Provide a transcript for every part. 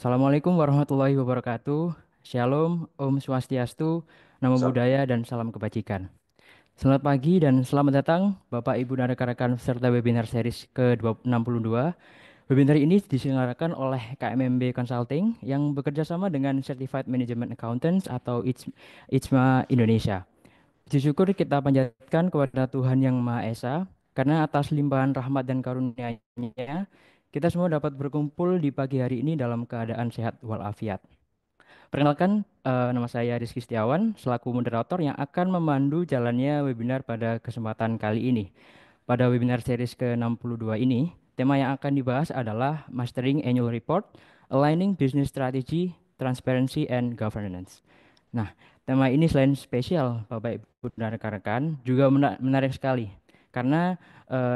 Assalamualaikum warahmatullahi wabarakatuh. Shalom, Om Swastiastu, Namo Sa- Buddhaya, dan salam kebajikan. Selamat pagi dan selamat datang Bapak Ibu dan rekan-rekan peserta webinar series ke-62. Webinar ini diselenggarakan oleh KMMB Consulting yang bekerja sama dengan Certified Management Accountants atau ICMA Indonesia. Puji syukur kita panjatkan kepada Tuhan Yang Maha Esa, karena atas limpahan rahmat dan karunia-Nya, kita semua dapat berkumpul di pagi hari ini dalam keadaan sehat walafiat. Perkenalkan, nama saya Rizky Setiawan, selaku moderator yang akan memandu jalannya webinar pada kesempatan kali ini. Pada webinar series ke-62 ini, tema yang akan dibahas adalah Mastering Annual Report, Aligning Business Strategy, Transparency, and Governance. Nah, tema ini selain spesial, Bapak Ibu dan rekan-rekan, juga menarik sekali. Karena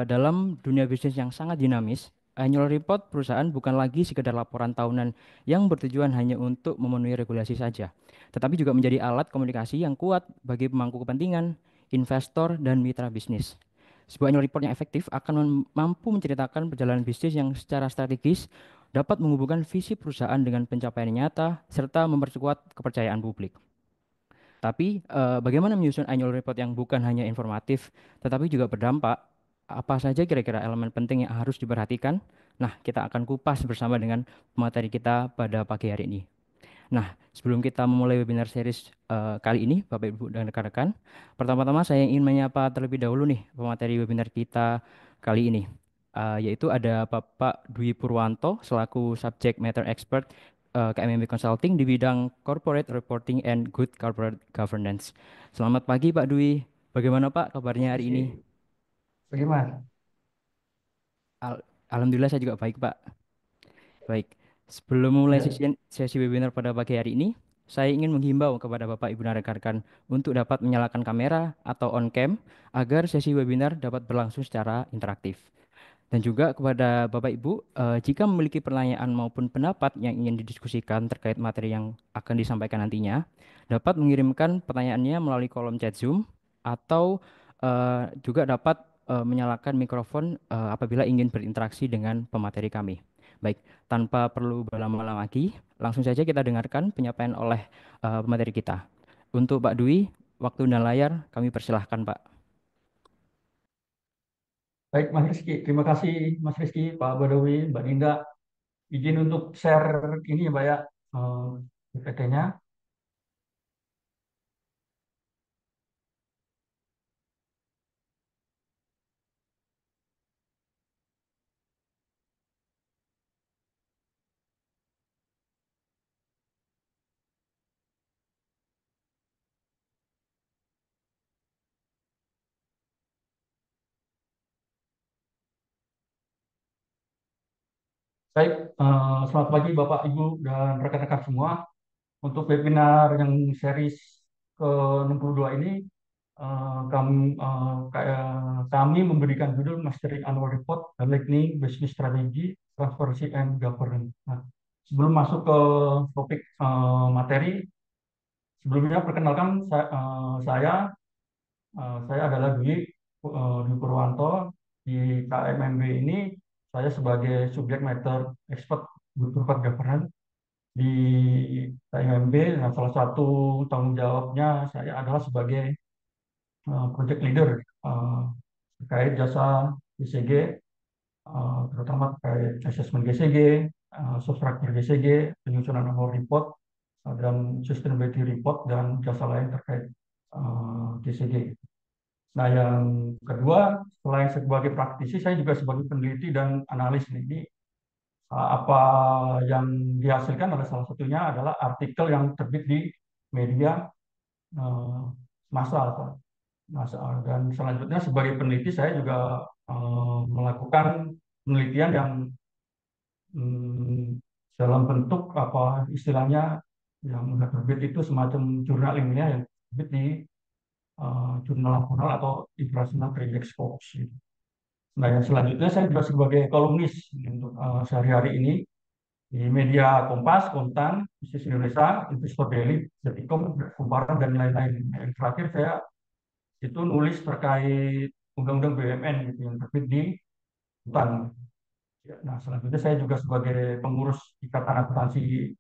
dalam dunia bisnis yang sangat dinamis, annual report perusahaan bukan lagi sekedar laporan tahunan yang bertujuan hanya untuk memenuhi regulasi saja, tetapi juga menjadi alat komunikasi yang kuat bagi pemangku kepentingan, investor, dan mitra bisnis. Sebuah annual report yang efektif akan mampu menceritakan perjalanan bisnis yang secara strategis dapat menghubungkan visi perusahaan dengan pencapaian nyata serta memperkuat kepercayaan publik. Tapi bagaimana menyusun annual report yang bukan hanya informatif tetapi juga berdampak? Apa saja kira-kira elemen penting yang harus diperhatikan? Nah, kita akan kupas bersama dengan materi kita pada pagi hari ini. Nah, sebelum kita memulai webinar series kali ini, Bapak Ibu dan rekan-rekan, pertama-tama saya ingin menyapa terlebih dahulu nih pemateri webinar kita kali ini, yaitu ada Bapak Dwi Purwanto selaku Subject Matter Expert KMMB Consulting di bidang Corporate Reporting and Good Corporate Governance. Selamat pagi Pak Dwi, bagaimana Pak kabarnya hari ini? Rizky, bagaimana? Alhamdulillah saya juga baik Pak. Baik, sebelum memulai Ya, sesi webinar pada pagi hari ini, saya ingin menghimbau kepada Bapak Ibu dan rekan-rekan untuk dapat menyalakan kamera atau on cam agar sesi webinar dapat berlangsung secara interaktif. Dan juga kepada Bapak Ibu, jika memiliki pertanyaan maupun pendapat yang ingin didiskusikan terkait materi yang akan disampaikan nantinya, dapat mengirimkan pertanyaannya melalui kolom chat Zoom atau juga dapat menyalakan mikrofon apabila ingin berinteraksi dengan pemateri kami. Baik, tanpa perlu berlama-lama lagi, langsung saja kita dengarkan penyampaian oleh pemateri kita. Untuk Pak Dwi, waktu dan layar kami persilahkan Pak. baik Mas Rizky. Terima kasih Mas Rizky, Pak Badawi, Mbak Ninda. Izin untuk share ini ya Mbak ya, PPT-nya. Baik, selamat pagi Bapak, Ibu, dan rekan-rekan semua. Untuk webinar yang series ke-62 ini, kami memberikan judul Mastering Annual Report, Aligning Business Strategy, Transparency, and Governance. Nah, sebelum masuk ke topik materi, sebelumnya perkenalkan saya adalah Dwi Purwanto. Di KMMB ini saya sebagai subject matter expert Good Corporate Governance di KMMB. Nah, salah satu tanggung jawabnya saya adalah sebagai project leader eh, terkait jasa GCG, terutama terkait assessment GCG, substructure GCG, penyusunan annual report, dan sustainability report dan jasa lain terkait GCG. Nah, yang kedua, selain sebagai praktisi, saya juga sebagai peneliti dan analis nih. Ini apa yang dihasilkan adalah salah satunya adalah artikel yang terbit di media eh, massa atau massa. Dan selanjutnya sebagai peneliti saya juga melakukan penelitian yang hmm, dalam bentuk apa istilahnya yang sudah terbit itu semacam jurnal ilmiah yang terbit di jurnal nasional atau international trade exports. Nah, yang selanjutnya saya juga sebagai kolumnis untuk sehari-hari ini di media Kompas, Kontan, Bisnis Indonesia, Investor Daily, Detikom, Kumparan, dan lain-lain. Yang terakhir saya itu nulis terkait Undang-Undang BUMN gitu, yang terbit di Kontan. Ya, nah, selanjutnya saya juga sebagai pengurus Ikatan Akuntansi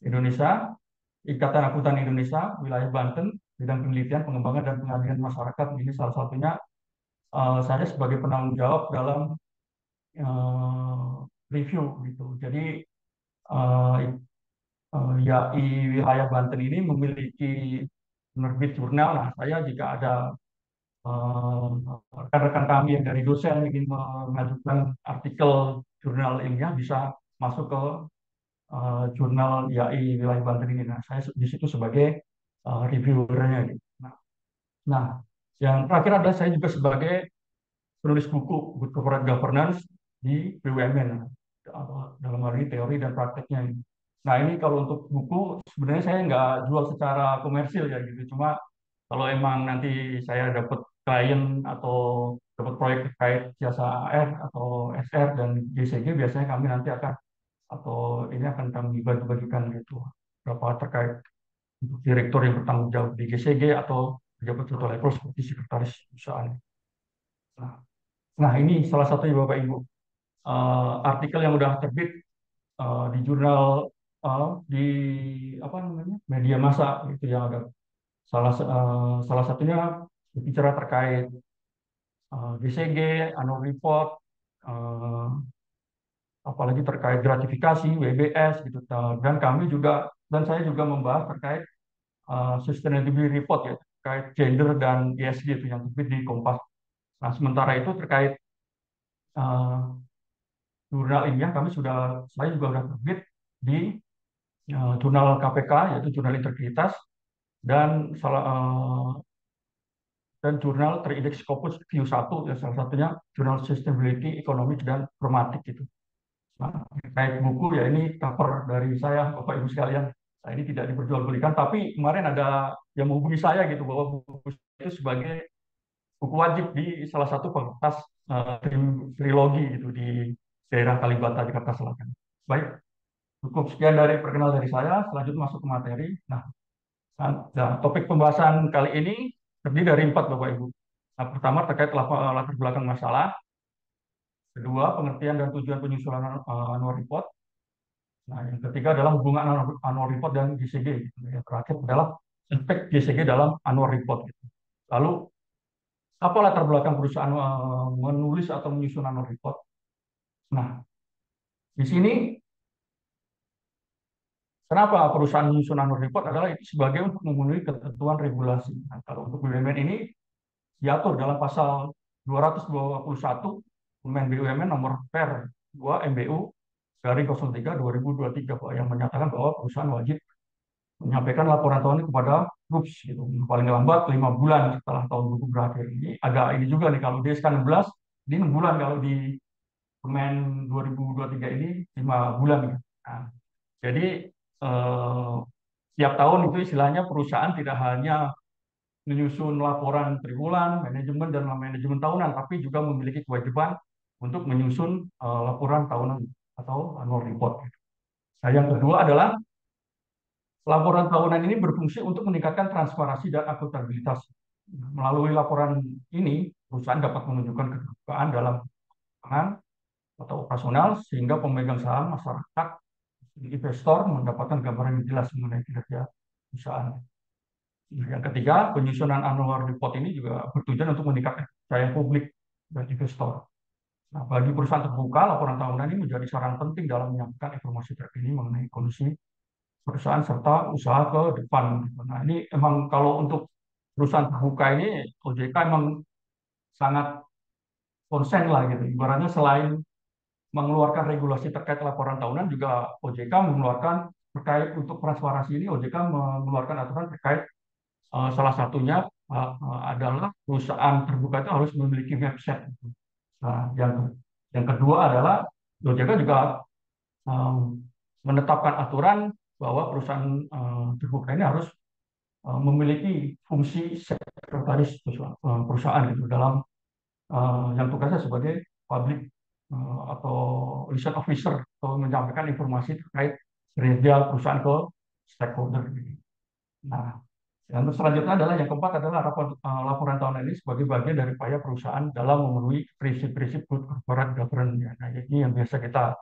Indonesia, Ikatan Akuntan Indonesia, wilayah Banten, bidang penelitian, pengembangan, dan pengabdian masyarakat. Ini salah satunya saya sebagai penanggung jawab dalam eh, review gitu. Jadi eh, YAI wilayah Banten ini memiliki penerbit jurnal. Nah, saya jika ada eh, rekan-rekan kami yang dari dosen ingin mengajukan artikel jurnal ilmiah bisa masuk ke jurnal YAI wilayah Banten ini. Nah, saya di situ sebagai reviewernya gitu. Nah, yang terakhir adalah saya juga sebagai penulis buku Good Corporate Governance di BUMN. Dalam hal ini teori dan prakteknya ini. Nah, ini kalau untuk buku sebenarnya saya nggak jual secara komersil ya gitu. Cuma kalau emang nanti saya dapat klien atau dapat proyek terkait jasa AR atau SR dan GCG, biasanya kami nanti akan atau ini akan kami bagi-bagikan gitu. Berapa terkait untuk direktur yang bertanggung jawab di GCG atau pejabat satu level seperti sekretaris perusahaan. Nah, nah, ini salah satunya Bapak Ibu. Artikel yang sudah terbit di jurnal di apa namanya media massa itu yang ada salah satunya bicara terkait GCG, annual report, eh, apalagi terkait gratifikasi, WBS gitu. Dan kami juga dan saya juga membahas terkait sustainability report ya terkait gender dan ESG itu yang terbit di Kompas. Nah, sementara itu terkait uh, jurnal ilmiah saya juga sudah terbit di jurnal KPK yaitu jurnal integritas dan dan jurnal terindeks Scopus Q1 ya salah satunya jurnal Sustainability Economic dan Pragmatic gitu. Nah, terkait buku ya ini cover dari saya Bapak Ibu sekalian. Nah, ini tidak diperjualbelikan tapi kemarin ada yang menghubungi saya gitu bahwa buku itu sebagai buku wajib di salah satu fakultas trilogi gitu di daerah Kalibata Jakarta Selatan. Baik, cukup sekian dari perkenalan dari saya. Selanjutnya masuk ke materi. Nah, topik pembahasan kali ini terdiri dari empat Bapak Ibu. Nah, pertama terkait latar belakang masalah. Kedua, pengertian dan tujuan penyusunan annual report. Nah, yang ketiga adalah hubungan annual report dan GCG. Yang terakhir adalah aspek GCG dalam annual report. Lalu, apa latar belakang perusahaan menulis atau menyusun annual report? Nah, di sini kenapa perusahaan menyusun annual report adalah itu sebagai untuk memenuhi ketentuan regulasi. Nah, kalau untuk BUMN ini diatur dalam pasal 221 Permen BUMN nomor Per 2 MBU garing 03 2023 Pak, yang menyatakan bahwa perusahaan wajib menyampaikan laporan tahunan kepada groups gitu paling lambat 5 bulan setelah tahun buku berakhir. Ini agak ini juga nih kalau di SK 16 ini 6 bulan, kalau di Permen 2023 ini 5 bulan gitu. Nah, jadi eh, tiap tahun itu istilahnya perusahaan tidak hanya menyusun laporan triwulan, manajemen dan manajemen tahunan, tapi juga memiliki kewajiban untuk menyusun laporan tahunan atau annual report. Nah, yang kedua adalah laporan tahunan ini berfungsi untuk meningkatkan transparansi dan akuntabilitas. Melalui laporan ini, perusahaan dapat menunjukkan keterbukaan dalam keuangan atau operasional sehingga pemegang saham, masyarakat, investor mendapatkan gambaran yang jelas mengenai kinerja perusahaan. Yang ketiga, penyusunan annual report ini juga bertujuan untuk meningkatkan kepercayaan publik dan investor. Nah, bagi perusahaan terbuka, laporan tahunan ini menjadi saran penting dalam menyampaikan informasi terkini mengenai kondisi perusahaan serta usaha ke depan. Nah, ini emang kalau untuk perusahaan terbuka ini OJK emang sangat konsen lah gitu. Ibaratnya selain mengeluarkan regulasi terkait laporan tahunan, juga OJK mengeluarkan terkait untuk transparansi ini, OJK mengeluarkan aturan terkait salah satunya adalah perusahaan terbuka itu harus memiliki website. Nah, yang kedua adalah OJK juga menetapkan aturan bahwa perusahaan terbuka ini harus memiliki fungsi sekretaris perusahaan gitu dalam yang tugasnya sebagai public atau liaison officer atau menyampaikan informasi terkait kinerja perusahaan ke stakeholder. Nah, Dan terus selanjutnya adalah yang keempat adalah laporan tahunan ini sebagai bagian dari upaya perusahaan dalam memenuhi prinsip-prinsip good corporate governance. Nah, ini yang biasa kita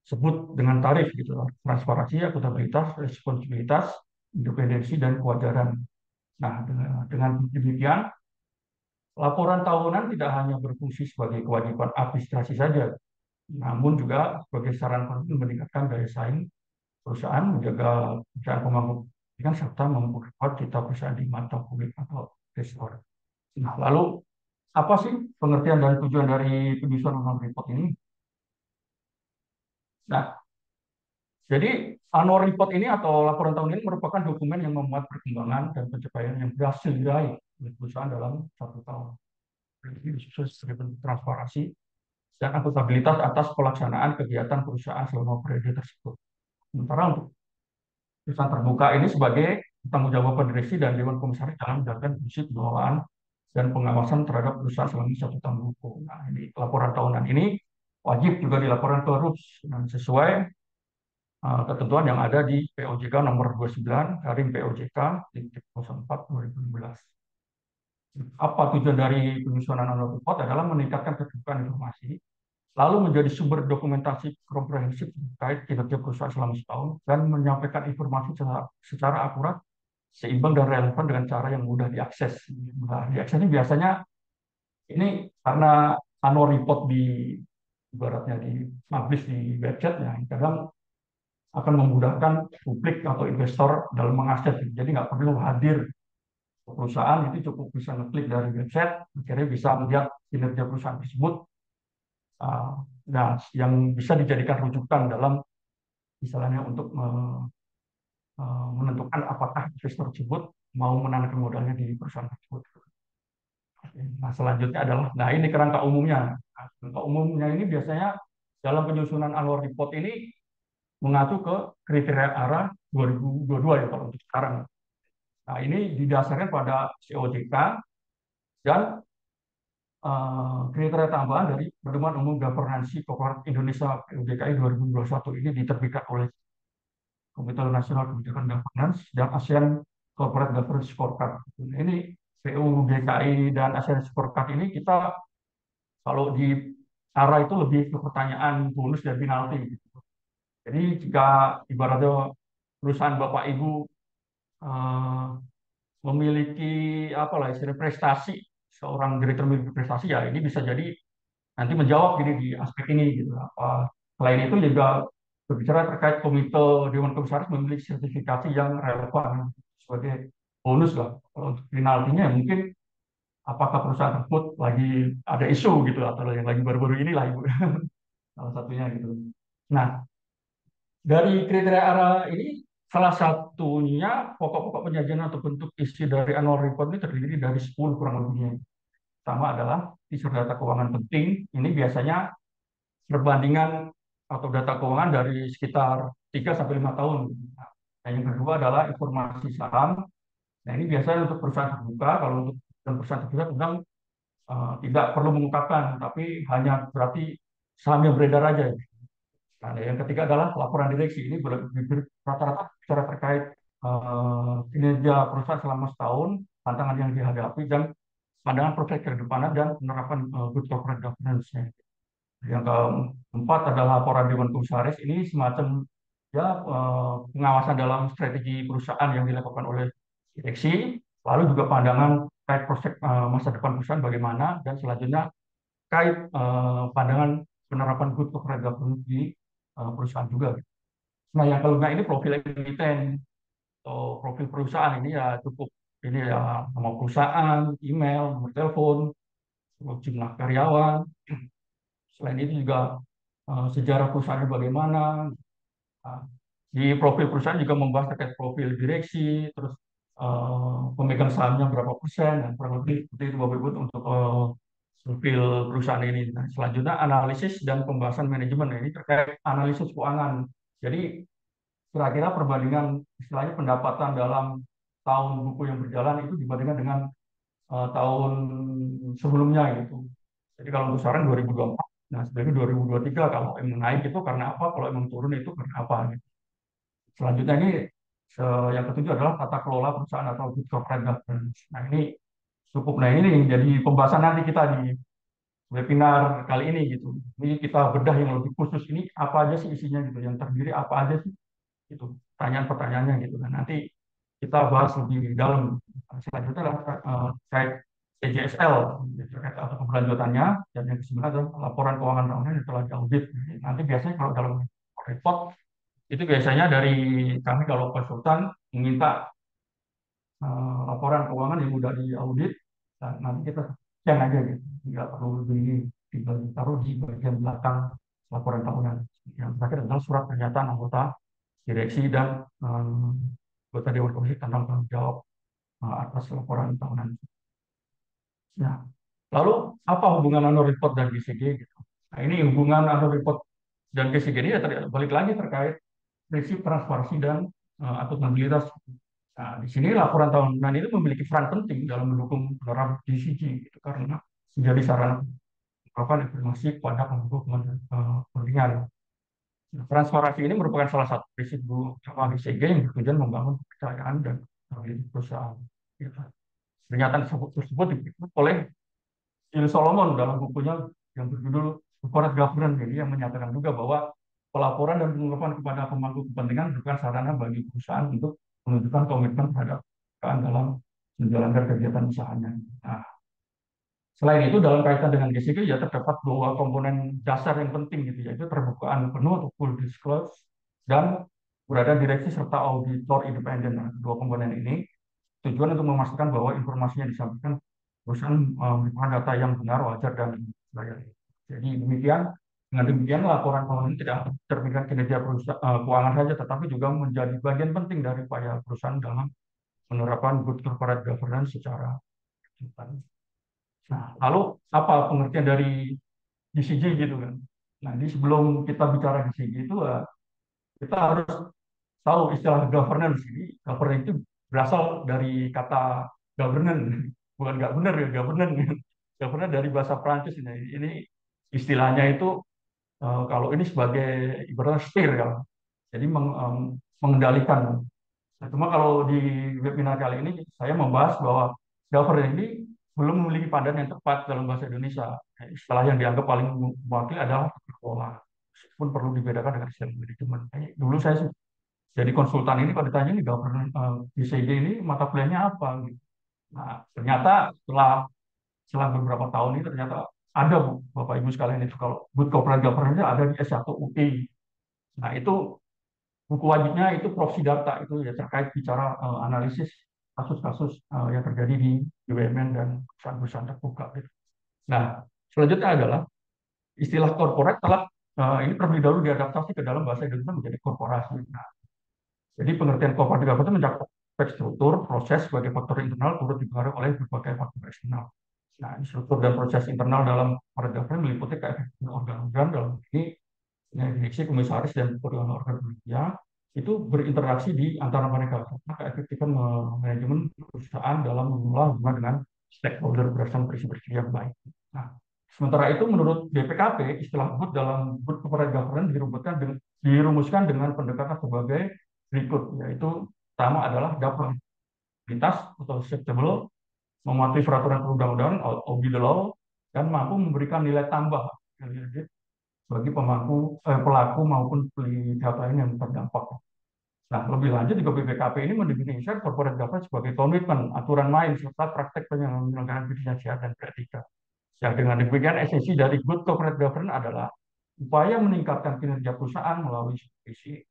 sebut dengan tarif gitu, transparansi, akuntabilitas, responsibilitas, independensi, dan kewajaran. Nah, dengan demikian, laporan tahunan tidak hanya berfungsi sebagai kewajiban administrasi saja, namun juga sebagai saran penting meningkatkan daya saing perusahaan, menjaga perusahaan pemangku kepentingan, serta memperkuat citra perusahaan di mata publik atau investor. Nah, lalu apa sih pengertian dan tujuan dari penyusunan annual report ini? Nah, jadi annual report ini atau laporan tahun ini merupakan dokumen yang memuat perkembangan dan pencapaian yang berhasil diraih oleh perusahaan dalam satu tahun. Ini disusun sebagai bentuk transparansi dan akuntabilitas atas pelaksanaan kegiatan perusahaan selama periode tersebut. Sementara untuk perusahaan terbuka ini sebagai tanggung jawab direksi dan dewan komisaris dalam menjalankan fungsi pengelolaan dan pengawasan terhadap perusahaan selama satu tahun hukum. Nah, ini laporan tahunan ini wajib juga dilaporkan terus dan sesuai ketentuan yang ada di POJK nomor 29 garing POJK titik 04 2016. Apa tujuan dari penyusunan annual report adalah meningkatkan keterbukaan informasi, lalu menjadi sumber dokumentasi komprehensif terkait kinerja perusahaan selama setahun, dan menyampaikan informasi secara akurat, seimbang dan relevan dengan cara yang mudah diakses. Nah, diakses ini biasanya ini karena annual report di ibaratnya di publish di website ya, kadang akan memudahkan publik atau investor dalam mengakses. Jadi nggak perlu hadir ke perusahaan, itu cukup bisa ngeklik dari website, akhirnya bisa melihat kinerja perusahaan tersebut. Nah, yang bisa dijadikan rujukan dalam misalnya untuk menentukan apakah investor tersebut mau menanamkan modalnya di perusahaan tersebut. Nah, selanjutnya adalah, nah ini kerangka umumnya. Nah, kerangka umumnya ini biasanya dalam penyusunan annual report ini mengacu ke kriteria arah 2022 ya kalau untuk sekarang. Nah, ini didasarkan pada COJK dan kriteria tambahan dari Pedoman Umum Governansi Corporate Indonesia PUDKI 2021 ini diterbitkan oleh Komite Nasional Kebijakan Governance dan ASEAN Corporate Governance Scorecard. Nah, ini PUDKI dan ASEAN Scorecard ini kita kalau di arah itu lebih ke pertanyaan bonus dan penalti. Jadi jika ibaratnya perusahaan Bapak Ibu eh, memiliki apalah istilah prestasi, seorang direktur memiliki prestasi, ya ini bisa jadi nanti menjawab ini di aspek ini gitu. Selain itu juga berbicara terkait komite Dewan Komisaris memiliki sertifikasi yang relevan sebagai bonus lah. Kalau untuk penaltinya mungkin apakah perusahaan tersebut lagi ada isu gitu atau yang lagi baru-baru ini lah ibu salah satunya gitu. Nah, dari kriteria arah ini salah satunya pokok-pokok penyajian atau bentuk isi dari annual report ini terdiri dari 10 kurang lebihnya. Pertama adalah teaser data keuangan penting. Ini biasanya perbandingan atau data keuangan dari sekitar 3 sampai 5 tahun. Nah, yang kedua adalah informasi saham. Nah, ini biasanya untuk perusahaan terbuka. Kalau untuk perusahaan terbuka kadang tidak perlu mengungkapkan, tapi hanya berarti saham yang beredar aja. Nah, yang ketiga adalah laporan direksi. Ini rata-rata secara terkait kinerja perusahaan selama setahun, tantangan yang dihadapi, dan pandangan prospek ke depan dan penerapan good corporate governance. Yang keempat adalah laporan Dewan Komisaris. Ini semacam ya pengawasan dalam strategi perusahaan yang dilakukan oleh direksi, lalu juga pandangan terkait prospek masa depan perusahaan bagaimana, dan selanjutnya terkait pandangan penerapan good corporate governance di perusahaan juga. Nah, yang kelima ini profil emiten atau profil perusahaan ini ya cukup ini ya nama perusahaan, email, nomor telepon, jumlah karyawan. Selain itu juga sejarah perusahaan bagaimana. Nah, di profil perusahaan juga membahas terkait profil direksi, terus pemegang sahamnya berapa persen, dan kurang lebih seperti itu Bapak Ibu untuk profil perusahaan ini. Nah, selanjutnya analisis dan pembahasan manajemen. Nah, ini terkait analisis keuangan. Jadi kira-kira perbandingan istilahnya pendapatan dalam tahun buku yang berjalan itu dibandingkan dengan tahun sebelumnya gitu. Jadi kalau untuk sekarang 2024, nah sebenarnya 2023 kalau emang naik itu karena apa, kalau emang turun itu karena apa gitu. Selanjutnya ini Yang ketujuh adalah tata kelola perusahaan atau good corporate governance. Nah, ini cukup. Nah, ini jadi pembahasan nanti kita di webinar kali ini gitu. Ini kita bedah yang lebih khusus, ini apa aja sih isinya gitu, yang terdiri apa aja sih itu pertanyaan-pertanyaannya gitu. Dan nanti kita bahas lebih dalam. Selanjutnya adalah terkait CJSL, terkait atau keberlanjutannya, dan yang kesembilan adalah laporan keuangan tahunan yang telah diaudit. Nanti biasanya kalau dalam report itu biasanya dari kami kalau konsultan meminta laporan keuangan yang mudah diaudit, nah, nanti kita scan aja gitu, nggak perlu ditaruh di bagian belakang laporan tahunan. Yang terakhir adalah surat pernyataan anggota direksi dan anggota dewan komisioner tentang tanggung jawab atas laporan tahunan. Nah, lalu apa hubungan annual report dan GCG gitu? Nah, ini hubungan annual report dan GCG ini ya balik lagi terkait prinsip transparansi dan akuntabilitas. Nah, di sini laporan tahunan itu memiliki peran penting dalam mendukung penerapan DCG gitu, karena menjadi sarana melakukan informasi kepada pemangku kepentingan. Nah, transparansi ini merupakan salah satu prinsip utama DCG yang bertujuan membangun kepercayaan dan stabilitas perusahaan. Gitu. Pernyataan tersebut dibuat oleh Jill Solomon dalam bukunya yang berjudul Corporate Governance, jadi yang menyatakan juga bahwa pelaporan dan pengungkapan kepada pemangku kepentingan merupakan sarana bagi perusahaan untuk menunjukkan komitmen terhadap perusahaan dalam menjalankan kegiatan usahanya. Nah, selain itu dalam kaitan dengan GCG ya terdapat dua komponen dasar yang penting gitu, yaitu terbukaan penuh atau full disclose dan berada direksi serta auditor independen. Nah, dua komponen ini tujuan untuk memastikan bahwa informasi yang disampaikan perusahaan merupakan data yang benar, wajar, dan layak. Jadi demikian, dengan demikian laporan keuangan ini tidak tercerminkan kinerja perusahaan keuangan saja, tetapi juga menjadi bagian penting dari upaya perusahaan dalam penerapan good corporate governance secara keseluruhan. Nah, lalu apa pengertian dari DCG gitu kan? Nah, ini sebelum kita bicara DCG itu, kita harus tahu istilah governance ini. Governance itu berasal dari kata governance, bukan nggak benar ya governance. Governance dari bahasa Prancis ini. Ini istilahnya itu kalau ini sebagai ibaratnya steer ya. Jadi mengendalikan. Nah, cuma kalau di webinar kali ini saya membahas bahwa governance ini belum memiliki pandan yang tepat dalam bahasa Indonesia. Nah, istilah yang dianggap paling mewakili adalah tata kelola. Meskipun perlu dibedakan dengan istilah manajemen. Dulu saya jadi konsultan ini kalau ditanya ini governance BCG ini mata kuliahnya apa gitu. Nah, ternyata setelah beberapa tahun ini ternyata ada Bu, Bapak Ibu sekalian, itu kalau good corporate governance ada di S1 UI. Nah, itu buku wajibnya itu Prof. Sidarta itu ya terkait bicara analisis kasus-kasus yang terjadi di BUMN dan perusahaan-perusahaan terbuka gitu. Nah, selanjutnya adalah istilah corporate telah ini terlebih dahulu diadaptasi ke dalam bahasa Indonesia menjadi korporasi. Nah, jadi pengertian corporate governance itu mencakup aspek struktur, proses sebagai faktor internal turut dipengaruhi oleh berbagai faktor eksternal. Nah, struktur dan proses internal dalam corporate governance meliputi keefektifan organ-organ dalam ini direksi, komisaris, dan ketua organ kerja itu berinteraksi di antara mereka. Karena keefektifan manajemen perusahaan dalam mengelola hubungan dengan stakeholder berdasarkan prinsip-prinsip yang baik. Nah, sementara itu menurut BPKP, istilah good dalam good corporate governance dirumuskan dengan pendekatan sebagai berikut, yaitu pertama adalah dapat lintas atau acceptable, mematuhi peraturan perundang-undangan, obey the law, dan mampu memberikan nilai tambah bagi pelaku maupun pihak lain yang terdampak. Nah, lebih lanjut juga BPKP ini mendefinisikan corporate governance sebagai komitmen, aturan main, serta praktek penyelenggaraan bisnis sehat dan beretika. Ya, dengan demikian esensi dari good corporate governance adalah upaya meningkatkan kinerja perusahaan melalui supervisi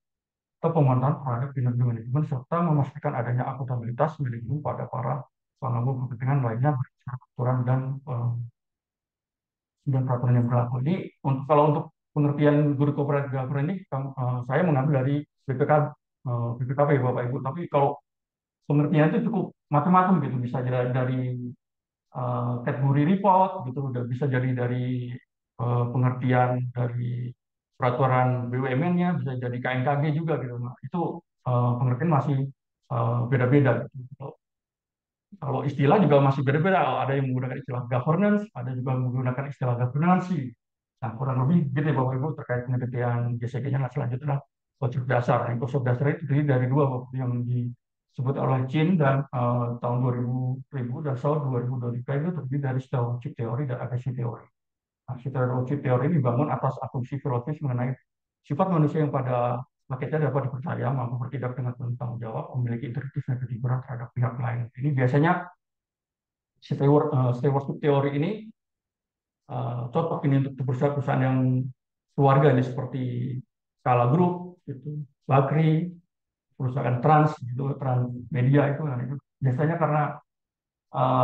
atau pemantauan terhadap kinerja manajemen serta memastikan adanya akuntabilitas manajemen pada para pemangku kepentingan lainnya berdasarkan aturan dan peraturan yang berlaku. Ini kalau untuk pengertian good corporate governance ini saya mengambil dari BPKP Bapak Ibu. Tapi kalau pengertian itu cukup macam-macam gitu, bisa jadi dari category report gitu, udah bisa jadi dari pengertian dari peraturan BUMN-nya, bisa jadi KNKG juga gitu. Nah, itu pengertian masih beda-beda gitu. Kalau istilah juga masih beda-beda. Ada yang menggunakan istilah governance, ada juga menggunakan istilah governance. Nah, kurang lebih gitu ya Bapak Ibu terkait penelitian GCG-nya. Nah, selanjutnya konsep dasar. Nah, konsep dasar itu terdiri dari dua yang disebut oleh Chin dan tahun 2000 dan tahun 2023 itu terdiri dari stewardship teori dan agency teori. Nah, stewardship teori ini dibangun atas asumsi filosofis mengenai sifat manusia yang pada akhirnya dapat dipercaya, mampu bertindak dengan penuh tanggung jawab, memiliki integritas dan kejujuran terhadap pihak lain. Ini biasanya stewardship teori ini cocok ini untuk perusahaan-perusahaan yang keluarga ini seperti Skala Group, itu, Bakri, perusahaan Trans, itu Transmedia itu, nah, itu biasanya karena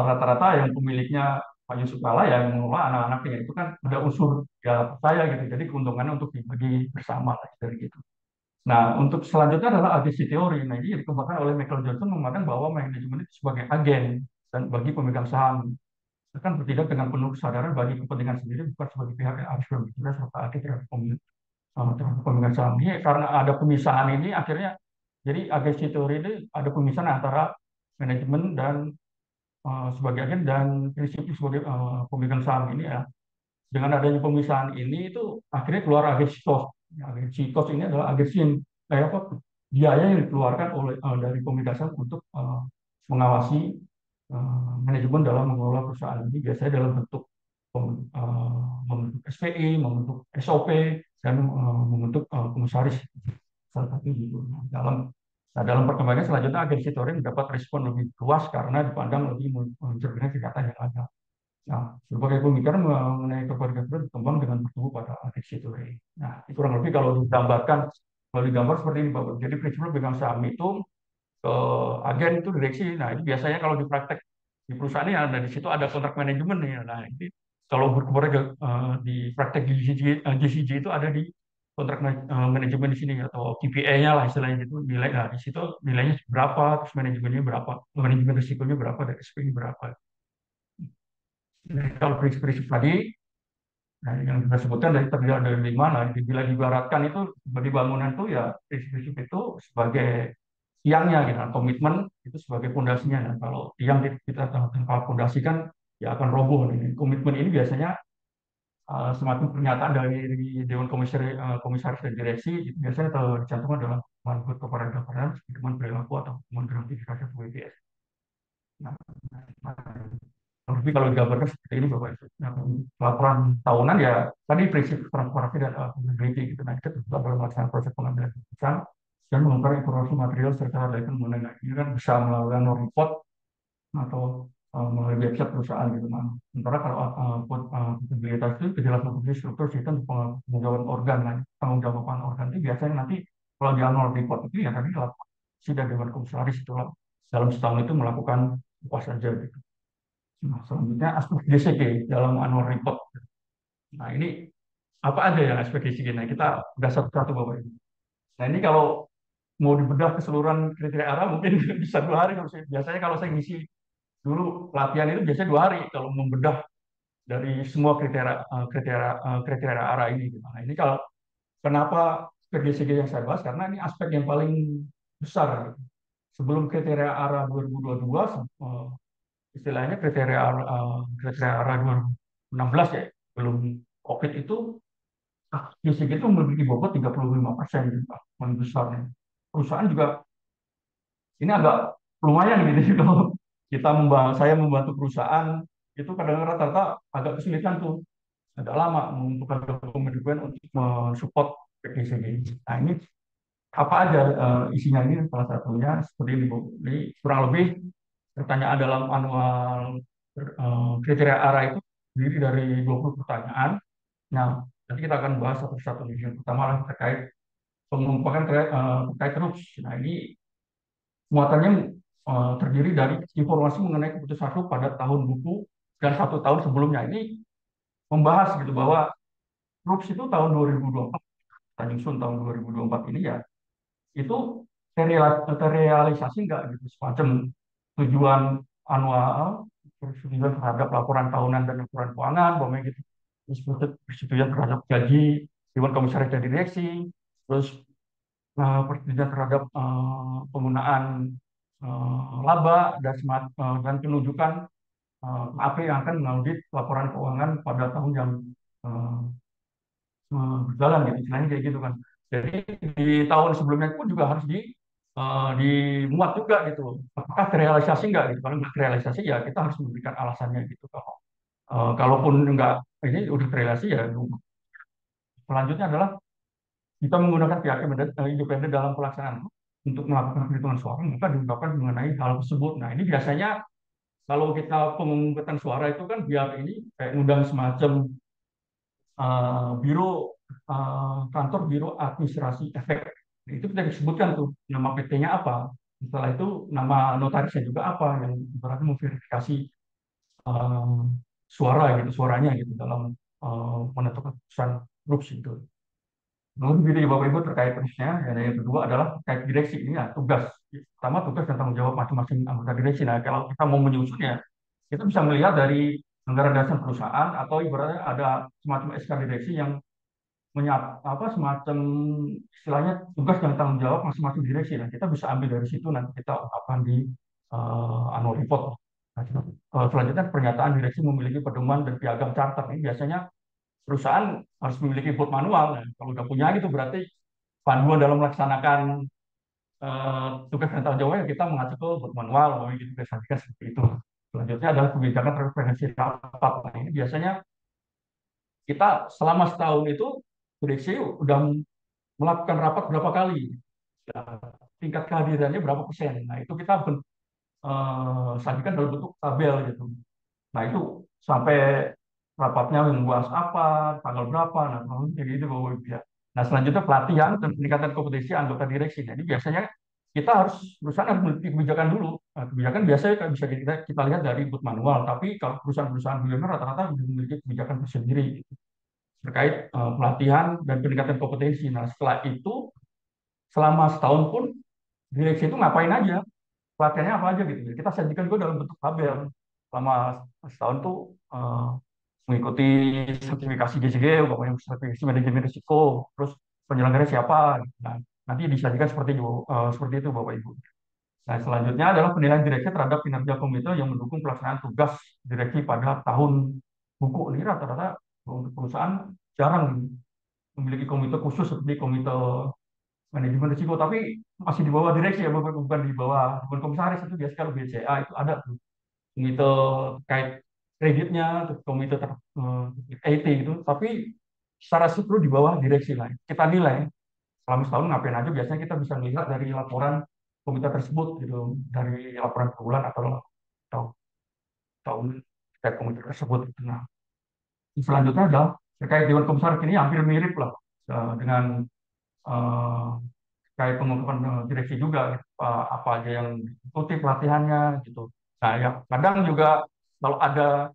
rata-rata yang pemiliknya Pak Yusuf Kala yang mengelola anak-anaknya itu kan ada unsur ya percaya gitu, jadi keuntungannya untuk dibagi bersama lah, dari gitu. Nah, untuk selanjutnya adalah agency teori. Nah, ini dikembangkan oleh Michael Johnson memandang bahwa manajemen itu sebagai agen dan bagi pemegang saham akan bertindak dengan penuh kesadaran bagi kepentingan sendiri, bukan sebagai pihak yang harus berbicara serta adil terhadap terhadap pemegang saham. Ini karena ada pemisahan ini akhirnya jadi agensi teori ini ada pemisahan antara manajemen dan sebagai agen dan prinsip sebagai pemegang saham ini ya. Dengan adanya pemisahan ini itu akhirnya keluar agensi cost. Agensi cost ini adalah agensi yang kayak apa biaya yang dikeluarkan oleh dari pemegang saham untuk mengawasi manajemen dalam mengelola perusahaan ini biasanya dalam bentuk membentuk SPI, membentuk SOP, dan membentuk komisaris salah satu gitu. Dalam perkembangan selanjutnya agensi touring mendapat respon lebih luas karena dipandang lebih mencerminkan kegiatan yang ada. Nah, berbagai pemikiran mengenai keluarga berkembang dengan bertumbuh pada agensi touring. Nah, kurang lebih kalau digambar seperti ini, Bapak. Jadi prinsip pegang saham itu ke agen itu direksi. Nah, ini biasanya kalau di praktek di perusahaan ini ada di situ ada kontrak manajemen nih. Nah, ini kalau berkeluarga di praktek di GCG itu ada di kontrak manajemen di sini atau KPI-nya lah istilahnya itu nilai. Nah, di situ nilainya berapa, terus manajemennya berapa, manajemen risikonya berapa, dan SPI berapa. Nah, kalau prinsip-prinsip tadi, nah, yang kita sebutkan dari terdiri dari mana, bila dibaratkan itu sebagai bangunan itu ya prinsip-prinsip itu sebagai tiangnya gitu, nah, komitmen itu sebagai pondasinya. Nah, kalau tiang kita tanpa pondasi kan ya akan roboh. Ini komitmen ini biasanya semacam pernyataan dari Dewan Komisaris dan Direksi itu biasanya dicantumkan dalam manifest corporate governance, pedoman perilaku atau pedoman gratifikasi WBS. Nah, tapi kalau digambarkan seperti ini Bapak Ibu, nah, laporan tahunan ya tadi prinsip transparansi dan accountability gitu. Nah, itu terlibat dalam melaksanakan proses pengambilan keputusan dan mengungkap informasi material serta relevan mengenai ini kan bisa melalui no report atau melalui website perusahaan gitu. Nah, sementara kalau akuntabilitas itu kejelasan fungsi struktur sistem penanggung organ, nah, tanggung jawaban organ itu biasanya nanti kalau di annual report itu ya tadi laporan sidang dewan komisaris itu dalam setahun itu melakukan apa saja gitu. Nah, selanjutnya aspek DCG dalam annual report. Nah, ini apa aja yang aspek DCG? Nah, kita udah satu-satu Bapak Ibu. Nah, ini kalau mau dibedah keseluruhan kriteria arah mungkin bisa 2 hari. Biasanya kalau saya ngisi dulu pelatihan itu biasanya 2 hari kalau membedah dari semua kriteria arah ini. Nah, ini kalau kenapa aspek DCG yang saya bahas karena ini aspek yang paling besar. Gitu. Sebelum kriteria arah 2022, istilahnya kriteria arah 2016 ya, belum COVID itu fisik itu memiliki bobot 35% gitu, Pak, paling besarnya. Perusahaan juga ini agak lumayan gitu kalau saya membantu perusahaan itu kadang-kadang rata-rata agak kesulitan tuh, agak lama membuka komitmen untuk mensupport PKCG. Nah, ini apa aja isinya ini salah satunya seperti ini Bu. Ini kurang lebih pertanyaan dalam manual kriteria ARA itu terdiri dari 20 pertanyaan. Nah, nanti kita akan bahas satu-satu. Yang pertama adalah terkait pengumpakan terkait RUPS. Nah, ini muatannya terdiri dari informasi mengenai keputusan RUPS pada tahun buku dan 1 tahun sebelumnya. Ini membahas gitu bahwa RUPS itu tahun 2024, kita nyusun tahun 2024 ini ya, itu terrealisasi nggak gitu, semacam tujuan anual, persetujuan terhadap laporan tahunan dan laporan keuangan, bahwa gitu, terus persetujuan terhadap gaji Dewan Komisaris dan Direksi, terus persetujuan terhadap penggunaan laba dan dan penunjukan AP yang akan mengaudit laporan keuangan pada tahun yang berjalan gitu, istilahnya kayak gitu kan. Jadi di tahun sebelumnya pun juga harus dimuat juga gitu. Apakah terrealisasi nggak gitu? Kalau nggak terrealisasi ya kita harus memberikan alasannya gitu. Kalaupun nggak ini udah terrealisasi ya selanjutnya adalah kita menggunakan pihak independen dalam pelaksanaan untuk melakukan perhitungan suara maka diungkapkan mengenai hal tersebut. Nah ini biasanya kalau kita pemungutan suara itu kan biar ini kayak undang semacam biro kantor biro administrasi efek. Nah, itu kita disebutkan tuh nama PT-nya apa. Setelah itu nama notarisnya juga apa yang berarti memverifikasi eh, suara gitu suaranya gitu dalam menentukan keputusan grup itu. Lalu begini Bapak Ibu terkait terusnya, dan yang kedua adalah terkait direksi ini ya tugas. Pertama tugas dan tanggung jawab masing-masing anggota direksi. Nah kalau kita mau menyusunnya, kita bisa melihat dari anggaran dasar perusahaan atau ibaratnya ada semacam SK direksi yang apa semacam istilahnya tugas dan tanggung jawab masing-masing direksi. Nah kita bisa ambil dari situ nanti kita ungkapkan di annual report. Nah, selanjutnya pernyataan direksi memiliki pedoman dan piagam charter. Ini biasanya perusahaan harus memiliki board manual. Nah, kalau udah punya gitu berarti panduan dalam melaksanakan tugas dan tanggung jawabnya kita mengacu ke board manual, gitu biasanya seperti itu. Selanjutnya adalah kebijakan referensi rapat. Nah, ini biasanya kita selama setahun itu direksi udah melakukan rapat berapa kali, ya, tingkat kehadirannya berapa persen. Nah itu kita sajikan dalam bentuk tabel gitu. Nah itu sampai rapatnya membahas apa, tanggal berapa, nah jadi itu Bapak Ibu ya. Nah selanjutnya pelatihan dan peningkatan kompetensi anggota direksi. Jadi biasanya kita harus perusahaan harus memiliki kebijakan dulu. Nah, kebijakan biasanya kan bisa kita lihat dari input manual, tapi kalau perusahaan-perusahaan bumn rata-rata memiliki kebijakan tersendiri gitu, terkait pelatihan dan peningkatan kompetensi. Nah setelah itu selama setahun pun direksi itu ngapain aja, pelatihannya apa aja gitu. Kita sajikan juga dalam bentuk tabel selama setahun tuh mengikuti sertifikasi GCG, pokoknya sertifikasi manajemen risiko, terus penyelenggaranya siapa. Nah, nanti disajikan seperti itu Bapak Ibu. Nah, selanjutnya adalah penilaian direksi terhadap kinerja komite yang mendukung pelaksanaan tugas direksi pada tahun buku. Ini rata-rata untuk perusahaan jarang memiliki komite khusus seperti komite manajemen risiko, tapi masih di bawah direksi ya, bukan di bawah bukan komisaris. Itu biasa kalau BCA itu ada tuh komite terkait kreditnya, terus komite IT gitu, tapi secara struktur di bawah direksi lah. Kita nilai selama setahun ngapain aja, biasanya kita bisa melihat dari laporan komite tersebut gitu, dari laporan per bulan atau tahun terkait komite tersebut. Nah, selanjutnya adalah terkait Dewan Komisaris ini hampir mirip lah dengan eh, kayak pengungkapan direksi juga gitu. Apa aja yang diikuti pelatihannya gitu. Nah ya kadang juga kalau ada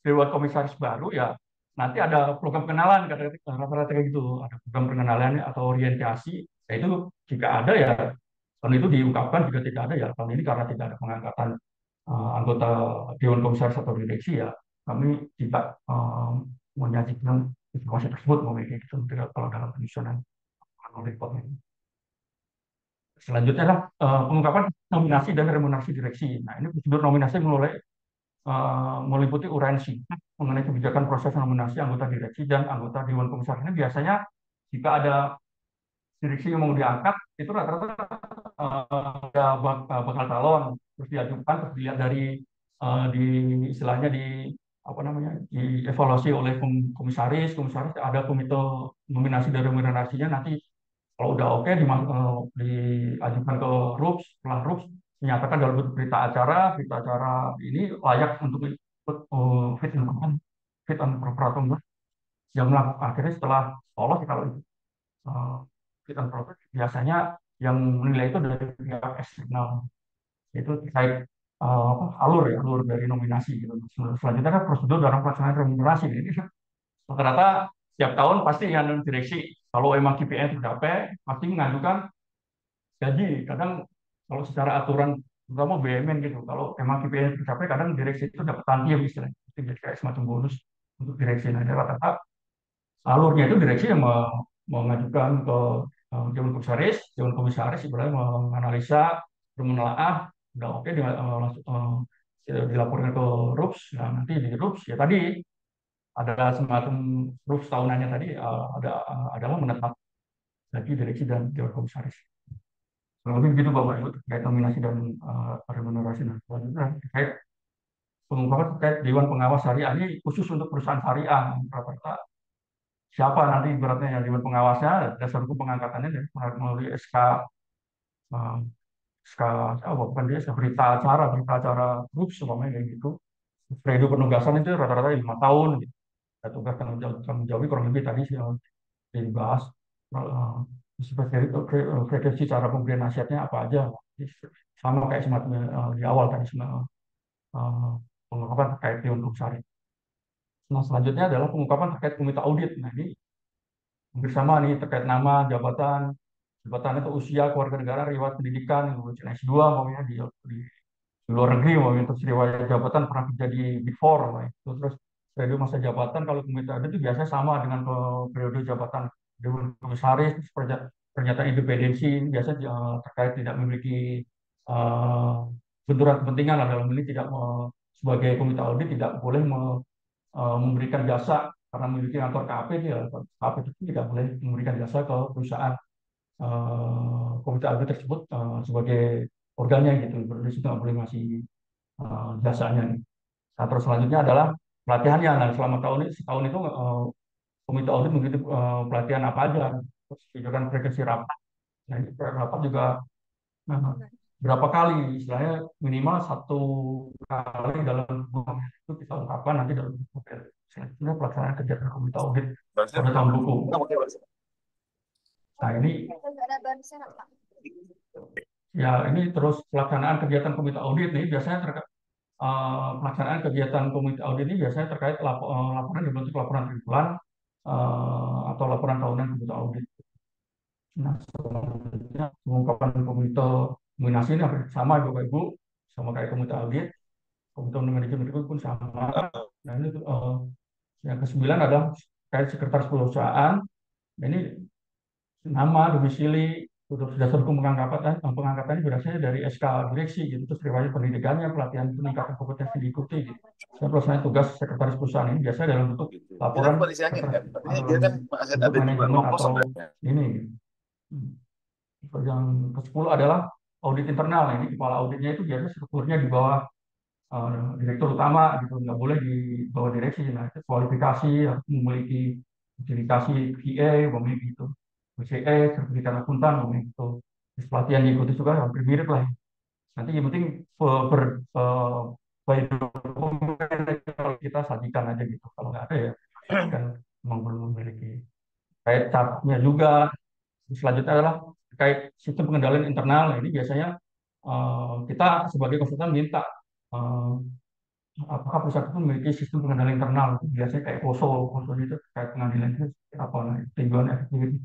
dewan komisaris baru ya nanti ada program kenalan rata-rata kayak gitu, ada program pengenalan atau orientasi. Ya itu jika ada ya tahun itu diungkapkan, jika tidak ada ya tahun ini karena tidak ada pengangkatan anggota dewan komisaris atau direksi ya kami tidak menyajikan informasi tersebut mau kayak gitu kalau dalam penyusunan report. Selanjutnya adalah pengungkapan nominasi dan remunerasi direksi. Nah, ini prosedur nominasi meliputi urgensi mengenai kebijakan proses nominasi anggota direksi dan anggota dewan komisaris. Ini biasanya jika ada direksi yang mau diangkat, itu rata-rata ada bakal calon, terus diajukan, terus dilihat dari di istilahnya di apa namanya dievaluasi oleh komisaris, komisaris ada komite nominasi dan remunerasinya nanti kalau udah oke diajukan ke RUPS, setelah RUPS menyatakan dalam bentuk berita acara ini layak untuk ikut fit and proper atau enggak. Yang melakukan akhirnya setelah lolos kalau uh, fit and proper biasanya yang menilai itu dari pihak eksternal, itu terkait alur dari nominasi gitu. Selanjutnya kan prosedur dalam pelaksanaan remunerasi ini rata-rata setiap tahun pasti yang direksi kalau emang KPI tercapai pasti mengajukan gaji. Kadang kalau secara aturan terutama BUMN gitu, kalau emang KPI tercapai kadang direksi itu dapat tantium istilahnya. Itu jadi kayak semacam bonus untuk direksi. Nah, rata-rata alurnya itu direksi yang mengajukan ke Dewan Komisaris ibaratnya menganalisa, menelaah, udah oke langsung dilaporkan ke RUPS. Nah, nanti di RUPS ya tadi ada semacam RUPS tahunannya tadi adalah menetap bagi direksi dan dewan komisaris. Kurang lebih begitu Bapak Ibu terkait nominasi dan remunerasi. Nah, selanjutnya terkait pengungkapan terkait Dewan Pengawas Syariah ini khusus untuk perusahaan syariah. Rata-rata siapa nanti ibaratnya yang Dewan Pengawasnya, dasar hukum pengangkatannya dan melalui SK, eh, SK, oh, bukan dia, SK berita acara grup semuanya kayak gitu. Periode penugasan itu rata-rata 5 tahun. Gitu. Ya, tugas tanggung jawab kurang lebih tadi sih yang dibahas. Eh, seperti itu, frekuensi cara pemberian nasihatnya apa aja. Sama kayak semacam di awal tadi, eh, pengungkapan terkait Dewan Komisaris. Nah, selanjutnya adalah pengungkapan terkait komite audit. Nah, ini hampir sama nih terkait nama, jabatan, jabatan itu usia, keluarga negara, riwayat pendidikan, S2 maunya di luar negeri, maunya terus riwayat jabatan pernah kerja di Big Four, mau itu terus periode masa jabatan kalau komite audit itu biasanya sama dengan periode jabatan Dewan Komisaris, terus pernyataan independensi biasanya terkait tidak memiliki eh, benturan kepentingan lah dalam ini tidak sebagai komite audit tidak boleh memberikan jasa karena memiliki kantor KAP dia KAP itu tidak boleh memberikan jasa ke perusahaan komite audit tersebut sebagai organnya gitu berarti itu nggak boleh ngasih jasanya. Nah, terus selanjutnya adalah pelatihannya. Nah, selama setahun itu komite audit mengikuti pelatihan apa aja, terus juga frekuensi rapat. Nah, ini rapat juga nah, berapa kali, istilahnya minimal 1 kali dalam bulan itu kita ungkapkan nanti dalam buku. Selanjutnya pelaksanaan kegiatan komite audit pada tahun buku. Nah ini ya ini terus pelaksanaan kegiatan komite audit nih biasanya pelaksanaan kegiatan komite audit ini biasanya terkait laporan dibentuk laporan triwulan atau laporan tahunan komite audit. Nah, selanjutnya pengungkapan komite nominasi ini hampir sama Bapak Ibu, sama kayak komite audit, komite manajemen itu pun sama. Nah ini yang ke-9 adalah terkait sekretaris perusahaan. Nah, ini nama, domisili, dasar hukum pengangkatan ini berasal dari SK direksi gitu, terus riwayat pendidikannya, pelatihan peningkatan kompetensi diikuti gitu. Dan pelaksanaan tugas sekretaris perusahaan ini biasanya dalam bentuk Gitu. Dia kan laporan polisi angin sekretaris kan. Berarti dia dalam kan aset bentuk ada juga manajemen nongkrong atau sebenarnya. ini. Yang ke-10 adalah audit internal. Ini kepala auditnya itu biasanya strukturnya di bawah direktur utama gitu, nggak boleh di bawah direksi. Nah, itu kualifikasi harus memiliki sertifikasi PA, memiliki itu BCE, sertifikat akuntan, memiliki itu. Terus pelatihan diikuti juga hampir mirip lah. Nanti yang penting ber, eh, by dokumen kalau kita sajikan aja gitu. Kalau nggak ada ya kan memang belum memiliki. Kayak catnya juga. Selanjutnya adalah terkait sistem pengendalian internal. Nah, ini biasanya kita sebagai konsultan minta eh, apakah perusahaan itu memiliki sistem pengendalian internal. Biasanya kayak POSO itu terkait pengadilan itu apa nah, tinjauan efektivitas.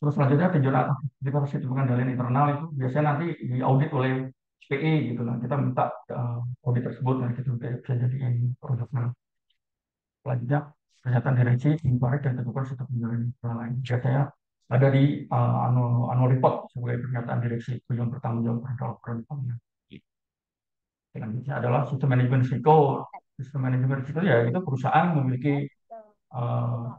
Terus selanjutnya tinjauan aktivitas sistem pengendalian internal itu biasanya nanti diaudit oleh SPI gitu lah. Kita minta audit tersebut nah itu bisa jadi produknya. Selanjutnya pernyataan direksi incorrect dan tentukan sistem pengendalian internal lain. Biasanya ada di annual report sebagai pernyataan direksi yang bertanggung jawab terhadap laporan. Selanjutnya adalah sistem manajemen risiko. Sistem manajemen risiko ya itu perusahaan memiliki uh,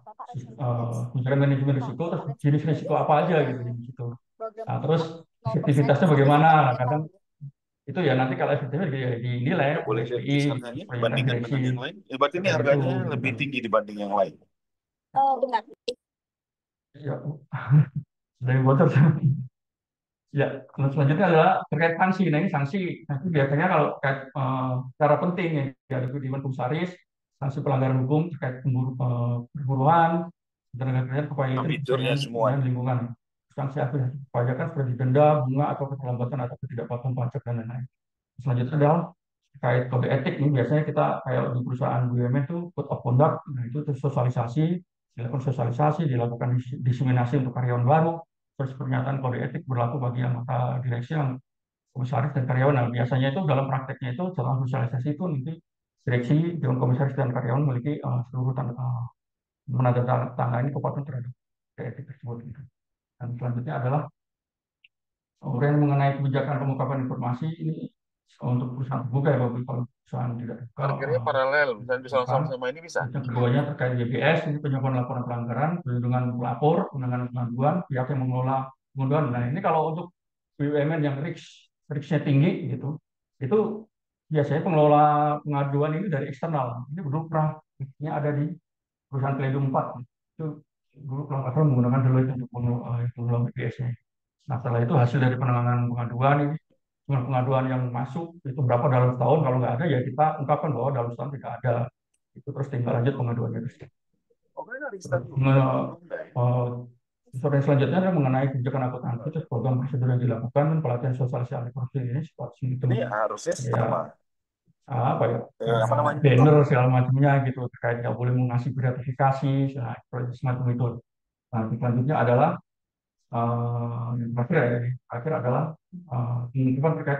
manajemen risiko, terus jenis risiko apa aja gitu di situ. Nah, terus efektivitasnya bagaimana? Nah, kadang itu ya nanti kalau efektifnya dinilai Nggak boleh oleh lihat SPI, kisarannya pernyataan dibandingkan direksi dengan yang lain. Ya, berarti ini terkait itu harganya gitu lebih kan. tinggi dibanding yang lain. Ya, dari bocor. Ya, selanjutnya adalah terkait sanksi. Nah, ini sanksi. Nanti biasanya kalau terkait cara penting ya di Dewan Komisaris, sanksi pelanggaran hukum terkait perburuan, tenaga kerja kepailitan Fiturnya kepercayaan dan semuanya. lingkungan. Sanksi administratif pajakan seperti denda, bunga atau keterlambatan atau ketidakpatuhan pajak dan lain-lain. Selanjutnya adalah terkait kode etik ini biasanya kita kayak di perusahaan BUMN itu code of conduct, nah itu terus sosialisasi, dilakukan diseminasi untuk karyawan baru, terus pernyataan kode etik berlaku bagi anggota direksi yang komisaris dan karyawan. Nah, biasanya itu dalam prakteknya itu dalam sosialisasi itu nanti direksi, dewan komisaris dan karyawan memiliki seluruh menandatangani kepatuhan terhadap kode etik tersebut. Gitu. Dan selanjutnya adalah kemudian mengenai kebijakan pengungkapan informasi ini untuk perusahaan terbuka ya, Pak. Kalau perusahaan tidak terbuka, Parkirnya paralel, misalnya bisa bukan. langsung sama ini bisa. Terus yang keduanya terkait YPS, ini penyampaian laporan pelanggaran, perlindungan pelapor, penanganan pengaduan, pihak yang mengelola pengaduan. Nah, ini kalau untuk BUMN yang risknya tinggi gitu, itu biasanya pengelola pengaduan ini dari eksternal. Ini dulu pernah ini ada di perusahaan Palladium 4. Itu dulu kalau nggak salah menggunakan Deloitte untuk mengelola BPS-nya. Nah, setelah itu hasil dari penanganan pengaduan ini, dengan pengaduan yang masuk itu berapa dalam setahun, kalau nggak ada ya kita ungkapkan bahwa dalam setahun tidak ada. Itu terus tinggal lanjut pengaduannya. Oke, nggak Terus, instan juga. Sore selanjutnya adalah mengenai kebijakan akuntansi, terus program prosedur yang dilakukan, pelatihan sosialisasi korupsi ini seperti itu Ini harusnya ya sama. apa ya Apa namanya? banner segala macamnya gitu terkait nggak boleh mengasih gratifikasi nah, semacam itu. Nah, selanjutnya adalah yang terakhir ya, ini terakhir adalah penutupan terkait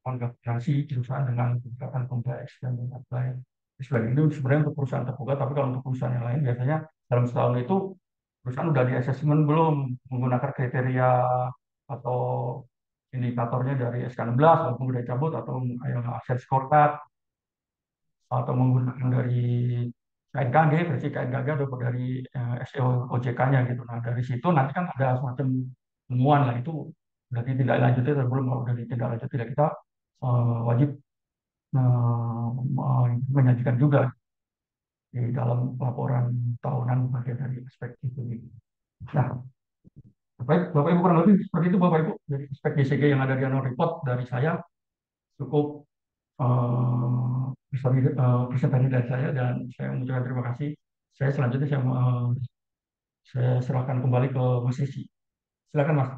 konfigurasi perusahaan dengan kebijakan kompleks dan lain-lain. Selain itu sebenarnya untuk perusahaan terbuka, tapi kalau untuk perusahaan yang lain biasanya dalam setahun itu perusahaan udah di assessment belum menggunakan kriteria atau indikatornya dari SK16 ataupun udah cabut atau asset scorecard atau menggunakan dari KNKG, versi KNKG atau dari SEO OJK-nya gitu. Nah, dari situ nanti kan ada semacam temuan lah itu berarti tidak lanjut atau belum kalau udah tidak lanjut tidak kita wajib menyajikan juga di dalam laporan tahunan bagian dari aspek itu. Nah, Bapak Ibu kurang lebih seperti itu Bapak Ibu dari aspek GCG yang ada di annual report dari saya cukup presentasi dari saya dan saya mengucapkan terima kasih. Saya selanjutnya saya serahkan kembali ke Mas Rizky. Silakan Mas.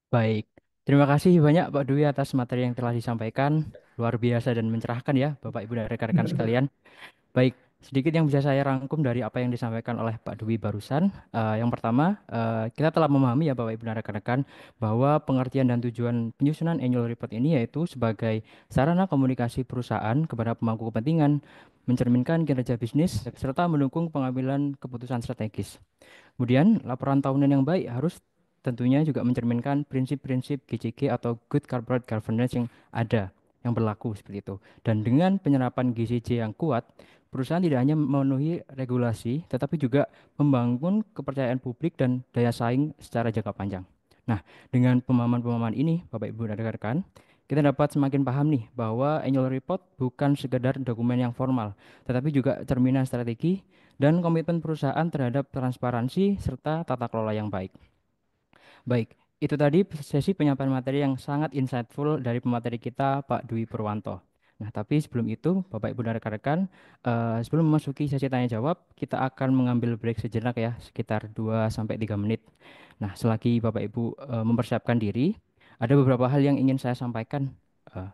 Baik, terima kasih banyak Pak Dwi atas materi yang telah disampaikan. Luar biasa dan mencerahkan ya Bapak Ibu dan rekan-rekan sekalian. Baik, sedikit yang bisa saya rangkum dari apa yang disampaikan oleh Pak Dwi barusan. Yang pertama, kita telah memahami ya Bapak Ibu dan rekan-rekan bahwa pengertian dan tujuan penyusunan annual report ini yaitu sebagai sarana komunikasi perusahaan kepada pemangku kepentingan, mencerminkan kinerja bisnis, serta mendukung pengambilan keputusan strategis. Kemudian, laporan tahunan yang baik harus tentunya juga mencerminkan prinsip-prinsip GCG atau Good Corporate Governance yang ada, yang berlaku seperti itu. Dan dengan penyerapan GCG yang kuat, perusahaan tidak hanya memenuhi regulasi, tetapi juga membangun kepercayaan publik dan daya saing secara jangka panjang. Nah, dengan pemahaman-pemahaman ini, Bapak Ibu dan rekan-rekan, kita dapat semakin paham nih bahwa annual report bukan sekedar dokumen yang formal, tetapi juga cerminan strategi dan komitmen perusahaan terhadap transparansi serta tata kelola yang baik. Baik, itu tadi sesi penyampaian materi yang sangat insightful dari pemateri kita Pak Dwi Purwanto. Nah, tapi sebelum itu, Bapak Ibu dan rekan-rekan, sebelum memasuki sesi tanya jawab, kita akan mengambil break sejenak ya, sekitar 2 sampai 3 menit. Nah, selagi Bapak Ibu mempersiapkan diri, ada beberapa hal yang ingin saya sampaikan. Eh,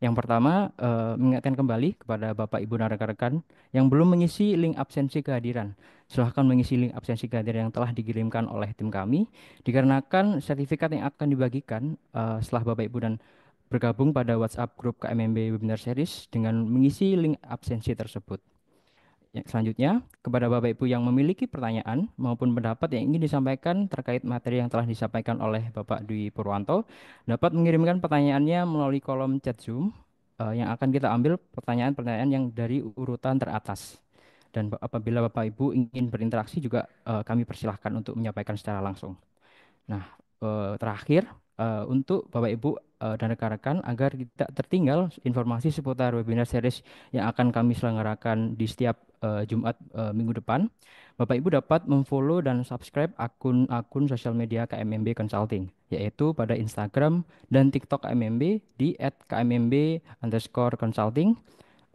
yang pertama, mengingatkan kembali kepada Bapak, Ibu, dan rekan-rekan yang belum mengisi link absensi kehadiran. Silahkan mengisi link absensi kehadiran yang telah dikirimkan oleh tim kami, dikarenakan sertifikat yang akan dibagikan setelah Bapak, Ibu, dan bergabung pada WhatsApp grup KMMB Webinar Series dengan mengisi link absensi tersebut. Selanjutnya, kepada Bapak Ibu yang memiliki pertanyaan maupun pendapat yang ingin disampaikan terkait materi yang telah disampaikan oleh Bapak Dwi Purwanto, dapat mengirimkan pertanyaannya melalui kolom chat Zoom yang akan kita ambil pertanyaan-pertanyaan yang dari urutan teratas. Dan apabila Bapak Ibu ingin berinteraksi juga kami persilahkan untuk menyampaikan secara langsung. Nah, terakhir untuk Bapak Ibu dan rekan-rekan agar tidak tertinggal informasi seputar webinar series yang akan kami selenggarakan di setiap Jumat minggu depan, Bapak Ibu dapat memfollow dan subscribe akun-akun sosial media KMMB Consulting, yaitu pada Instagram dan TikTok KMMB di @kmmb_consulting.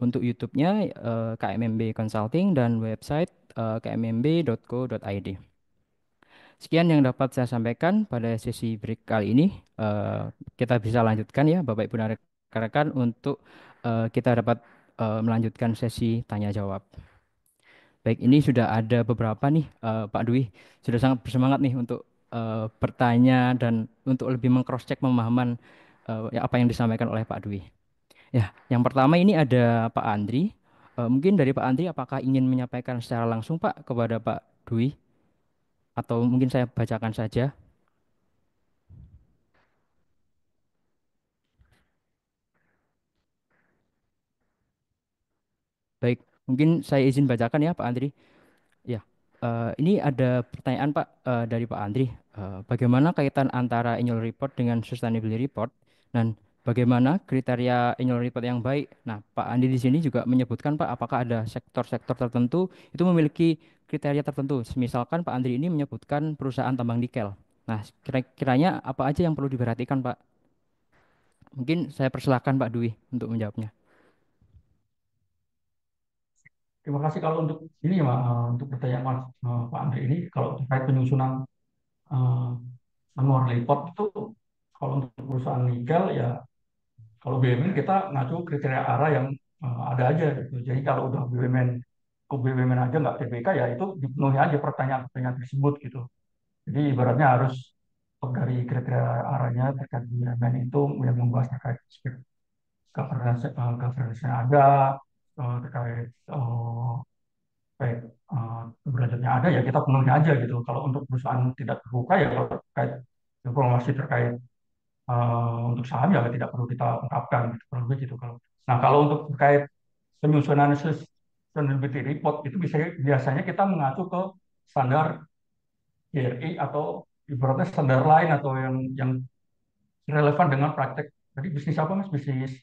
Untuk YouTube-nya KMMB Consulting dan website kmmb.co.id. Sekian yang dapat saya sampaikan pada sesi break kali ini. Eh, kita bisa lanjutkan ya, Bapak Ibu dan rekan-rekan, untuk kita dapat melanjutkan sesi tanya jawab. Baik, ini sudah ada beberapa nih, Pak Dwi, sudah sangat bersemangat nih untuk bertanya dan untuk lebih mengcross-check pemahaman ya, apa yang disampaikan oleh Pak Dwi. Ya, yang pertama ini ada Pak Andri. Mungkin dari Pak Andri, apakah ingin menyampaikan secara langsung Pak kepada Pak Dwi? Atau mungkin saya bacakan saja. Baik, mungkin saya izin bacakan ya Pak Andri. Ya, ini ada pertanyaan Pak dari Pak Andri. Bagaimana kaitan antara annual report dengan sustainability report dan bagaimana kriteria annual report yang baik? Nah, Pak Andri di sini juga menyebutkan Pak, apakah ada sektor-sektor tertentu itu memiliki kriteria tertentu. Misalkan Pak Andri ini menyebutkan perusahaan tambang nikel. Nah, kira-kiranya apa aja yang perlu diperhatikan Pak? Mungkin saya persilahkan Pak Dwi untuk menjawabnya. Terima kasih kalau untuk ini ya, Pak, untuk pertanyaan Pak Andre ini kalau terkait penyusunan eh, annual report itu kalau untuk perusahaan nikel ya kalau BUMN kita ngacu kriteria ARA yang ada aja gitu. Jadi kalau udah BUMN ke BUMN aja nggak TBK ya itu dipenuhi aja pertanyaan-pertanyaan tersebut gitu. Jadi ibaratnya harus dari kriteria ARA-nya terkait BUMN itu yang membahas terkait aspek governance-nya ada, terkait baik derajatnya ada ya kita penuhi aja gitu. Kalau untuk perusahaan tidak terbuka ya kalau terkait informasi terkait untuk saham ya tidak perlu kita ungkapkan gitu, kurang lebih gitu kalau. Nah kalau untuk terkait penyusunan sustainability report itu biasanya kita mengacu ke standar GRI atau ibaratnya standar lain atau yang relevan dengan praktek tadi bisnis apa mas bisnis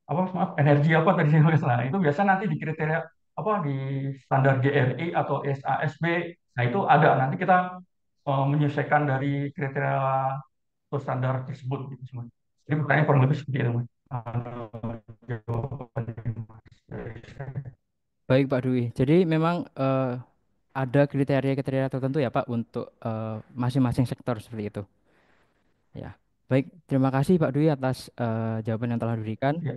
apa mas maaf energi apa tadi saya nggak salah itu biasa nanti di kriteria apa di standar GRI atau SASB nah itu ada nanti kita menyesuaikan dari kriteria atau standar tersebut gitu mas. Jadi pertanyaan kurang lebih seperti itu mas. Jawabannya, Mas. Baik Pak Dwi. Jadi memang ada kriteria-kriteria tertentu ya Pak untuk masing-masing sektor seperti itu. Ya. Baik, terima kasih Pak Dwi atas jawaban yang telah diberikan. Ya,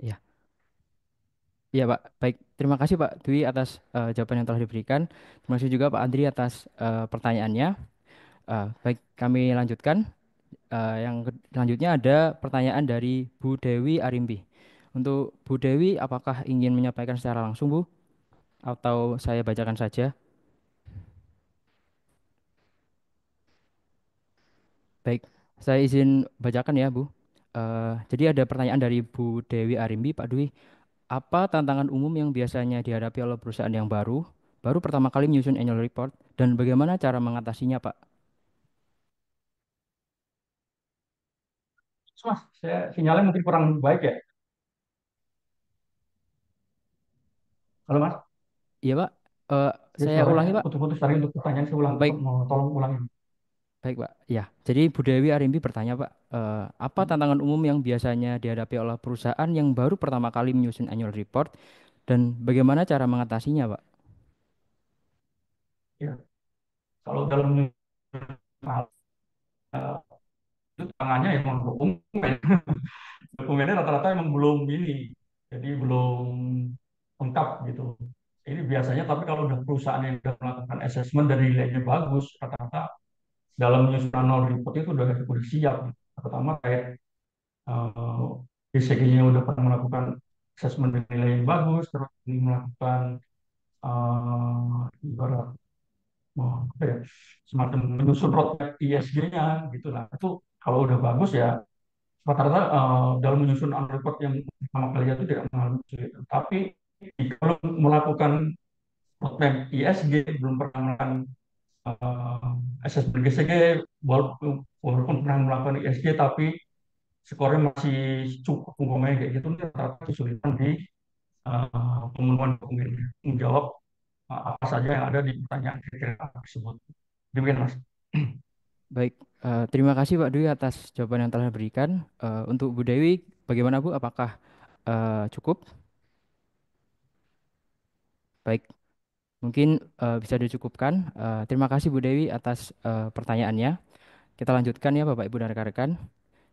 Ya. Iya Pak. Baik, terima kasih Pak Dwi atas jawaban yang telah diberikan. Terima kasih juga Pak Andri atas pertanyaannya. Baik, kami lanjutkan. Yang selanjutnya ada pertanyaan dari Bu Dewi Arimbi. Untuk Bu Dewi, apakah ingin menyampaikan secara langsung Bu? Atau saya bacakan saja? Baik, saya izin bacakan ya, Bu. Jadi ada pertanyaan dari Bu Dewi Arimbi, Pak Dwi. Apa tantangan umum yang biasanya dihadapi oleh perusahaan yang baru pertama kali menyusun annual report, dan bagaimana cara mengatasinya, Pak? mas saya sinyalnya mungkin kurang baik ya. Halo mas. Iya, Pak. Eh, Ya, saya suaranya ulangi, Pak. putus-putus tadi untuk pertanyaan saya ulang, Baik, mau tolong ulangi. baik, Pak. Ya, jadi Bu Dewi Arimbi bertanya, Pak, apa tantangan umum yang biasanya dihadapi oleh perusahaan yang baru pertama kali menyusun annual report, dan bagaimana cara mengatasinya, Pak? Ya, kalau dalam hal itu tangannya emang dokumen. Dokumennya rata-rata emang belum ini, jadi belum lengkap gitu. Ini biasanya, tapi kalau udah perusahaan yang udah melakukan assessment dan nilainya bagus, rata-rata dalam menyusun annual report itu udah siap. Gitu. Pertama kayak BCG-nya udah pernah melakukan assessment dan nilai yang bagus, terus ini melakukan ibarat apa ya, semacam menyusun roadmap ISG-nya gitu lah. Itu kalau udah bagus ya rata-rata dalam menyusun annual report yang pertama kali itu tidak mengalami kesulitan. Tapi kalau melakukan roadmap ISG belum pernah melakukan assessment GCG walaupun pernah melakukan ISG tapi skornya masih cukup umpamanya kayak gitu rata-rata kesulitan di pemenuhan dokumen menjawab apa saja yang ada di pertanyaan kriteria tersebut. Demikian Mas. Baik, terima kasih Pak Dwi atas jawaban yang telah diberikan. Untuk Bu Dewi, bagaimana Bu? Apakah cukup? Baik, mungkin bisa dicukupkan. Terima kasih Bu Dewi atas pertanyaannya. Kita lanjutkan ya Bapak Ibu dan rekan-rekan.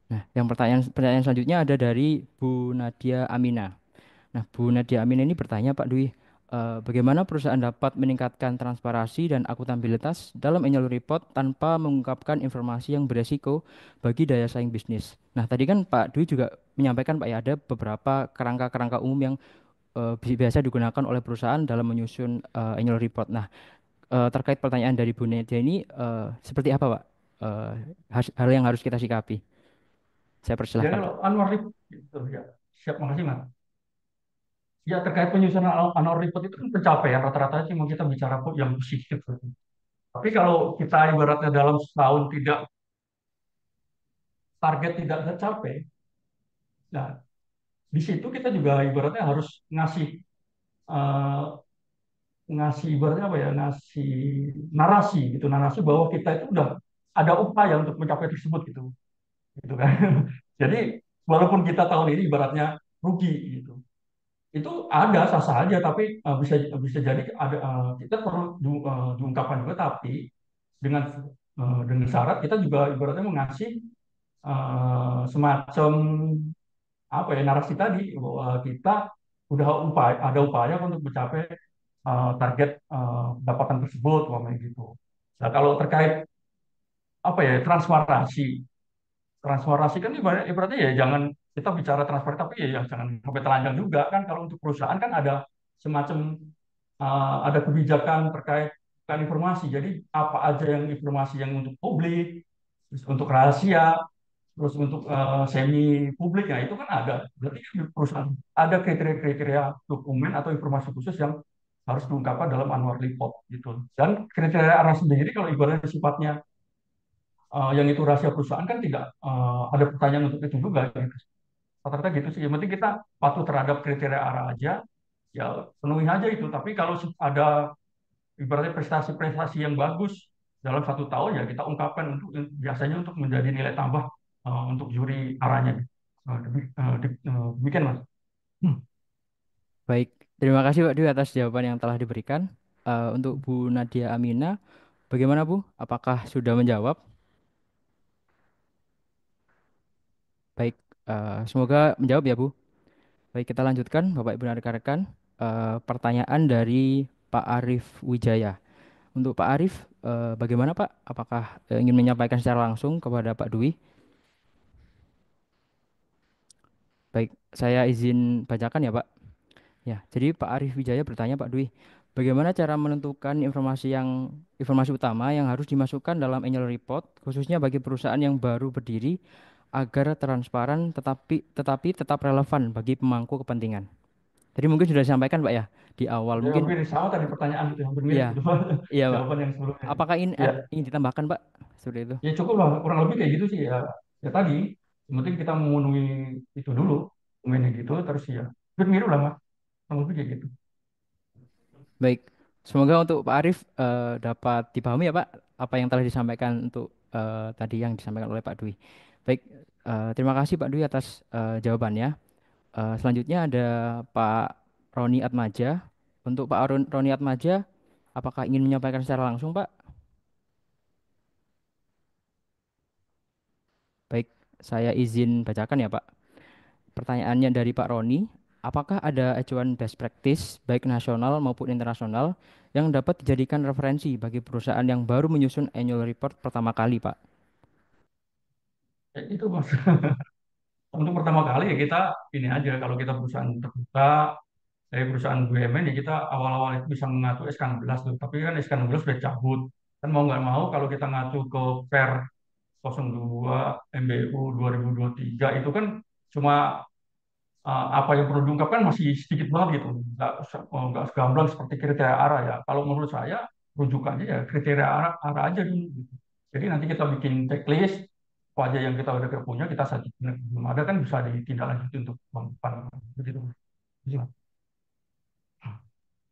Nah, yang pertanyaan selanjutnya ada dari Bu Nadia Amina. Nah, Bu Nadia Amina ini bertanya Pak Dwi, bagaimana perusahaan dapat meningkatkan transparansi dan akuntabilitas dalam annual report tanpa mengungkapkan informasi yang beresiko bagi daya saing bisnis. Nah, tadi kan Pak Dwi juga menyampaikan Pak ya ada beberapa kerangka-kerangka umum yang biasa digunakan oleh perusahaan dalam menyusun annual report. Nah, terkait pertanyaan dari Bu Nadia ini seperti apa Pak? Hal yang harus kita sikapi. Saya Jadi persilahkan, kalau Pak. annual report gitu ya. Siap, makasih Mas. Ya terkait penyusunan annual report itu kan pencapaian rata-rata sih mau kita bicara kok yang positif. Tapi kalau kita ibaratnya dalam setahun tidak target tidak tercapai, nah di situ kita juga ibaratnya harus ngasih eh, ngasih ibaratnya apa ya, ngasih narasi gitu, narasi bahwa kita itu udah ada upaya untuk mencapai tersebut gitu, gitu kan. Jadi walaupun kita tahun ini ibaratnya rugi gitu, itu ada sah-sah aja, tapi bisa bisa jadi ada kita perlu diungkapkan juga, tapi dengan dengan syarat kita juga ibaratnya mengasih semacam apa ya, narasi tadi bahwa kita udah upaya ada upaya untuk mencapai target pendapatan tersebut, umpamanya gitu. Nah, kalau terkait apa ya, transparansi, transparansi kan ibaratnya ya jangan kita bicara transparan, tapi ya jangan sampai telanjang juga kan. Kalau untuk perusahaan kan ada semacam ada kebijakan terkait kan informasi. Jadi apa aja yang informasi yang untuk publik, terus untuk rahasia, terus untuk semi publik, ya itu kan ada. Berarti kan di perusahaan ada kriteria-kriteria dokumen atau informasi khusus yang harus diungkapkan dalam annual report gitu. Dan kriteria arah sendiri kalau ibaratnya sifatnya yang itu rahasia perusahaan kan tidak ada pertanyaan untuk itu juga gitu. Rata-rata gitu sih. Yang penting kita patuh terhadap kriteria arah aja, ya penuhi aja itu. Tapi kalau ada ibaratnya prestasi-prestasi yang bagus dalam satu tahun, ya kita ungkapkan untuk biasanya untuk menjadi nilai tambah untuk juri arahnya. Demikian Mas. Hmm. Baik, terima kasih Pak Dwi atas jawaban yang telah diberikan. Untuk Bu Nadia Amina, bagaimana Bu? Apakah sudah menjawab? Baik, semoga menjawab ya Bu. Baik, kita lanjutkan Bapak Ibu dan rekan-rekan. Pertanyaan dari Pak Arif Wijaya. Untuk Pak Arif, bagaimana Pak? Apakah ingin menyampaikan secara langsung kepada Pak Dwi? Baik, saya izin bacakan ya Pak. Ya, jadi Pak Arif Wijaya bertanya Pak Dwi, bagaimana cara menentukan informasi utama yang harus dimasukkan dalam annual report, khususnya bagi perusahaan yang baru berdiri, agar transparan tetapi tetap relevan bagi pemangku kepentingan. Tadi mungkin sudah disampaikan Pak ya di awal. Ya, Mungkin hampir sama tadi pertanyaan itu, hampir mirip iya, gitu. iya Pak. Jawaban yang sebelumnya. Apakah Ya, ingin ditambahkan Pak? Seperti itu. ya cukup lah, kurang lebih kayak gitu sih ya. Ya tadi, yang penting kita memenuhi itu dulu, memenuhi gitu, terus ya, hampir mirip lah Mas. Kurang lebih kayak gitu. Baik, semoga untuk Pak Arif dapat dipahami ya Pak apa yang telah disampaikan untuk tadi yang disampaikan oleh Pak Dwi. Baik, terima kasih Pak Dwi atas jawabannya. Selanjutnya ada Pak Roni Atmaja. Untuk Pak Roni Atmaja, apakah ingin menyampaikan secara langsung Pak? Baik, saya izin bacakan ya Pak. Pertanyaannya dari Pak Roni, apakah ada acuan best practice baik nasional maupun internasional yang dapat dijadikan referensi bagi perusahaan yang baru menyusun annual report pertama kali, Pak? Ya, itu Mas. Untuk pertama kali ya kita ini aja, kalau kita perusahaan terbuka, dari perusahaan BUMN ya kita awal-awal itu bisa mengacu SK16 tuh. Tapi kan SK16 sudah cabut. Kan mau nggak mau kalau kita ngacu ke Per 02 MBU 2023 itu kan cuma apa yang perlu diungkapkan masih sedikit banget gitu. Nggak segamblang seperti kriteria arah ya. Kalau menurut saya rujukannya ya kriteria arah, arah aja dulu gitu. Jadi nanti kita bikin checklist apa aja yang kita udah punya kita sajikan. Belum ada kan bisa ditindaklanjuti untuk tahun depan begitu. Begitu.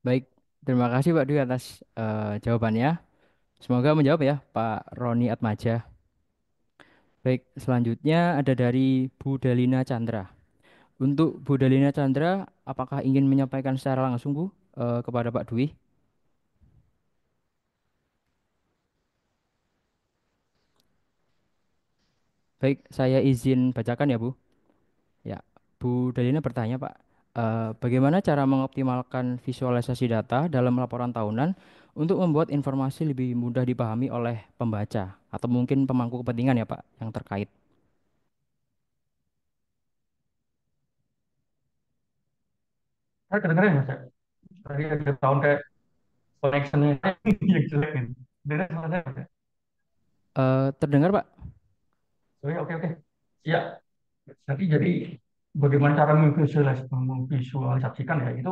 Baik, terima kasih Pak Dwi atas jawabannya. Semoga menjawab ya Pak Roni Atmaja. Baik, selanjutnya ada dari Bu Dalina Chandra. Untuk Bu Dalina Chandra, apakah ingin menyampaikan secara langsung Bu kepada Pak Dwi? Baik, saya izin bacakan ya Bu. Ya, Bu Dalina bertanya, Pak, bagaimana cara mengoptimalkan visualisasi data dalam laporan tahunan untuk membuat informasi lebih mudah dipahami oleh pembaca atau mungkin pemangku kepentingan ya, Pak, yang terkait. Saya kedengeran mas ya. Tadi ada tahun kayak connectionnya yang jelek nih. Kedengeran sama saya, Mas, ya? Terdengar, Pak? Oke, oke, oke. Iya, jadi bagaimana cara memvisualisasikan ya itu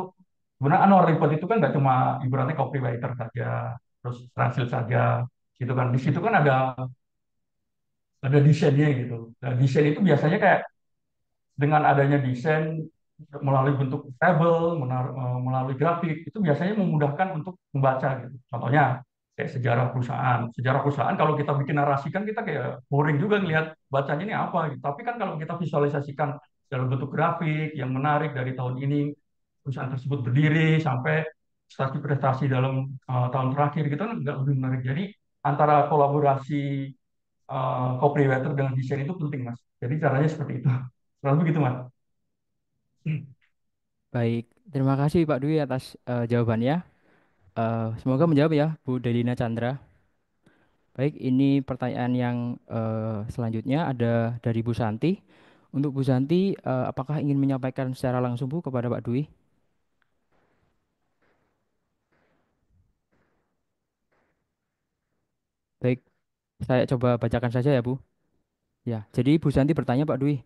sebenarnya annual report itu kan nggak cuma ibaratnya copywriter saja, terus translate saja, gitu kan. Di situ kan ada desainnya gitu. Nah, desain itu biasanya kayak dengan adanya desain melalui bentuk tabel, melalui grafik, itu biasanya memudahkan untuk membaca gitu. Contohnya kayak sejarah perusahaan. Sejarah perusahaan kalau kita bikin narasi kan kita kayak boring juga ngelihat bacanya ini apa gitu. Tapi kan kalau kita visualisasikan dalam bentuk grafik yang menarik dari tahun ini perusahaan tersebut berdiri sampai prestasi-prestasi dalam tahun terakhir gitu kan nggak lebih menarik. Jadi antara kolaborasi copywriter dengan desain itu penting mas. Jadi caranya seperti itu. Selalu begitu mas. Baik, terima kasih Pak Dwi atas jawabannya. Semoga menjawab ya, Bu Delina Chandra. Baik, ini pertanyaan yang selanjutnya ada dari Bu Santi. Untuk Bu Santi, apakah ingin menyampaikan secara langsung Bu kepada Pak Dwi? Baik, saya coba bacakan saja ya Bu. Ya, jadi Bu Santi bertanya Pak Dwi,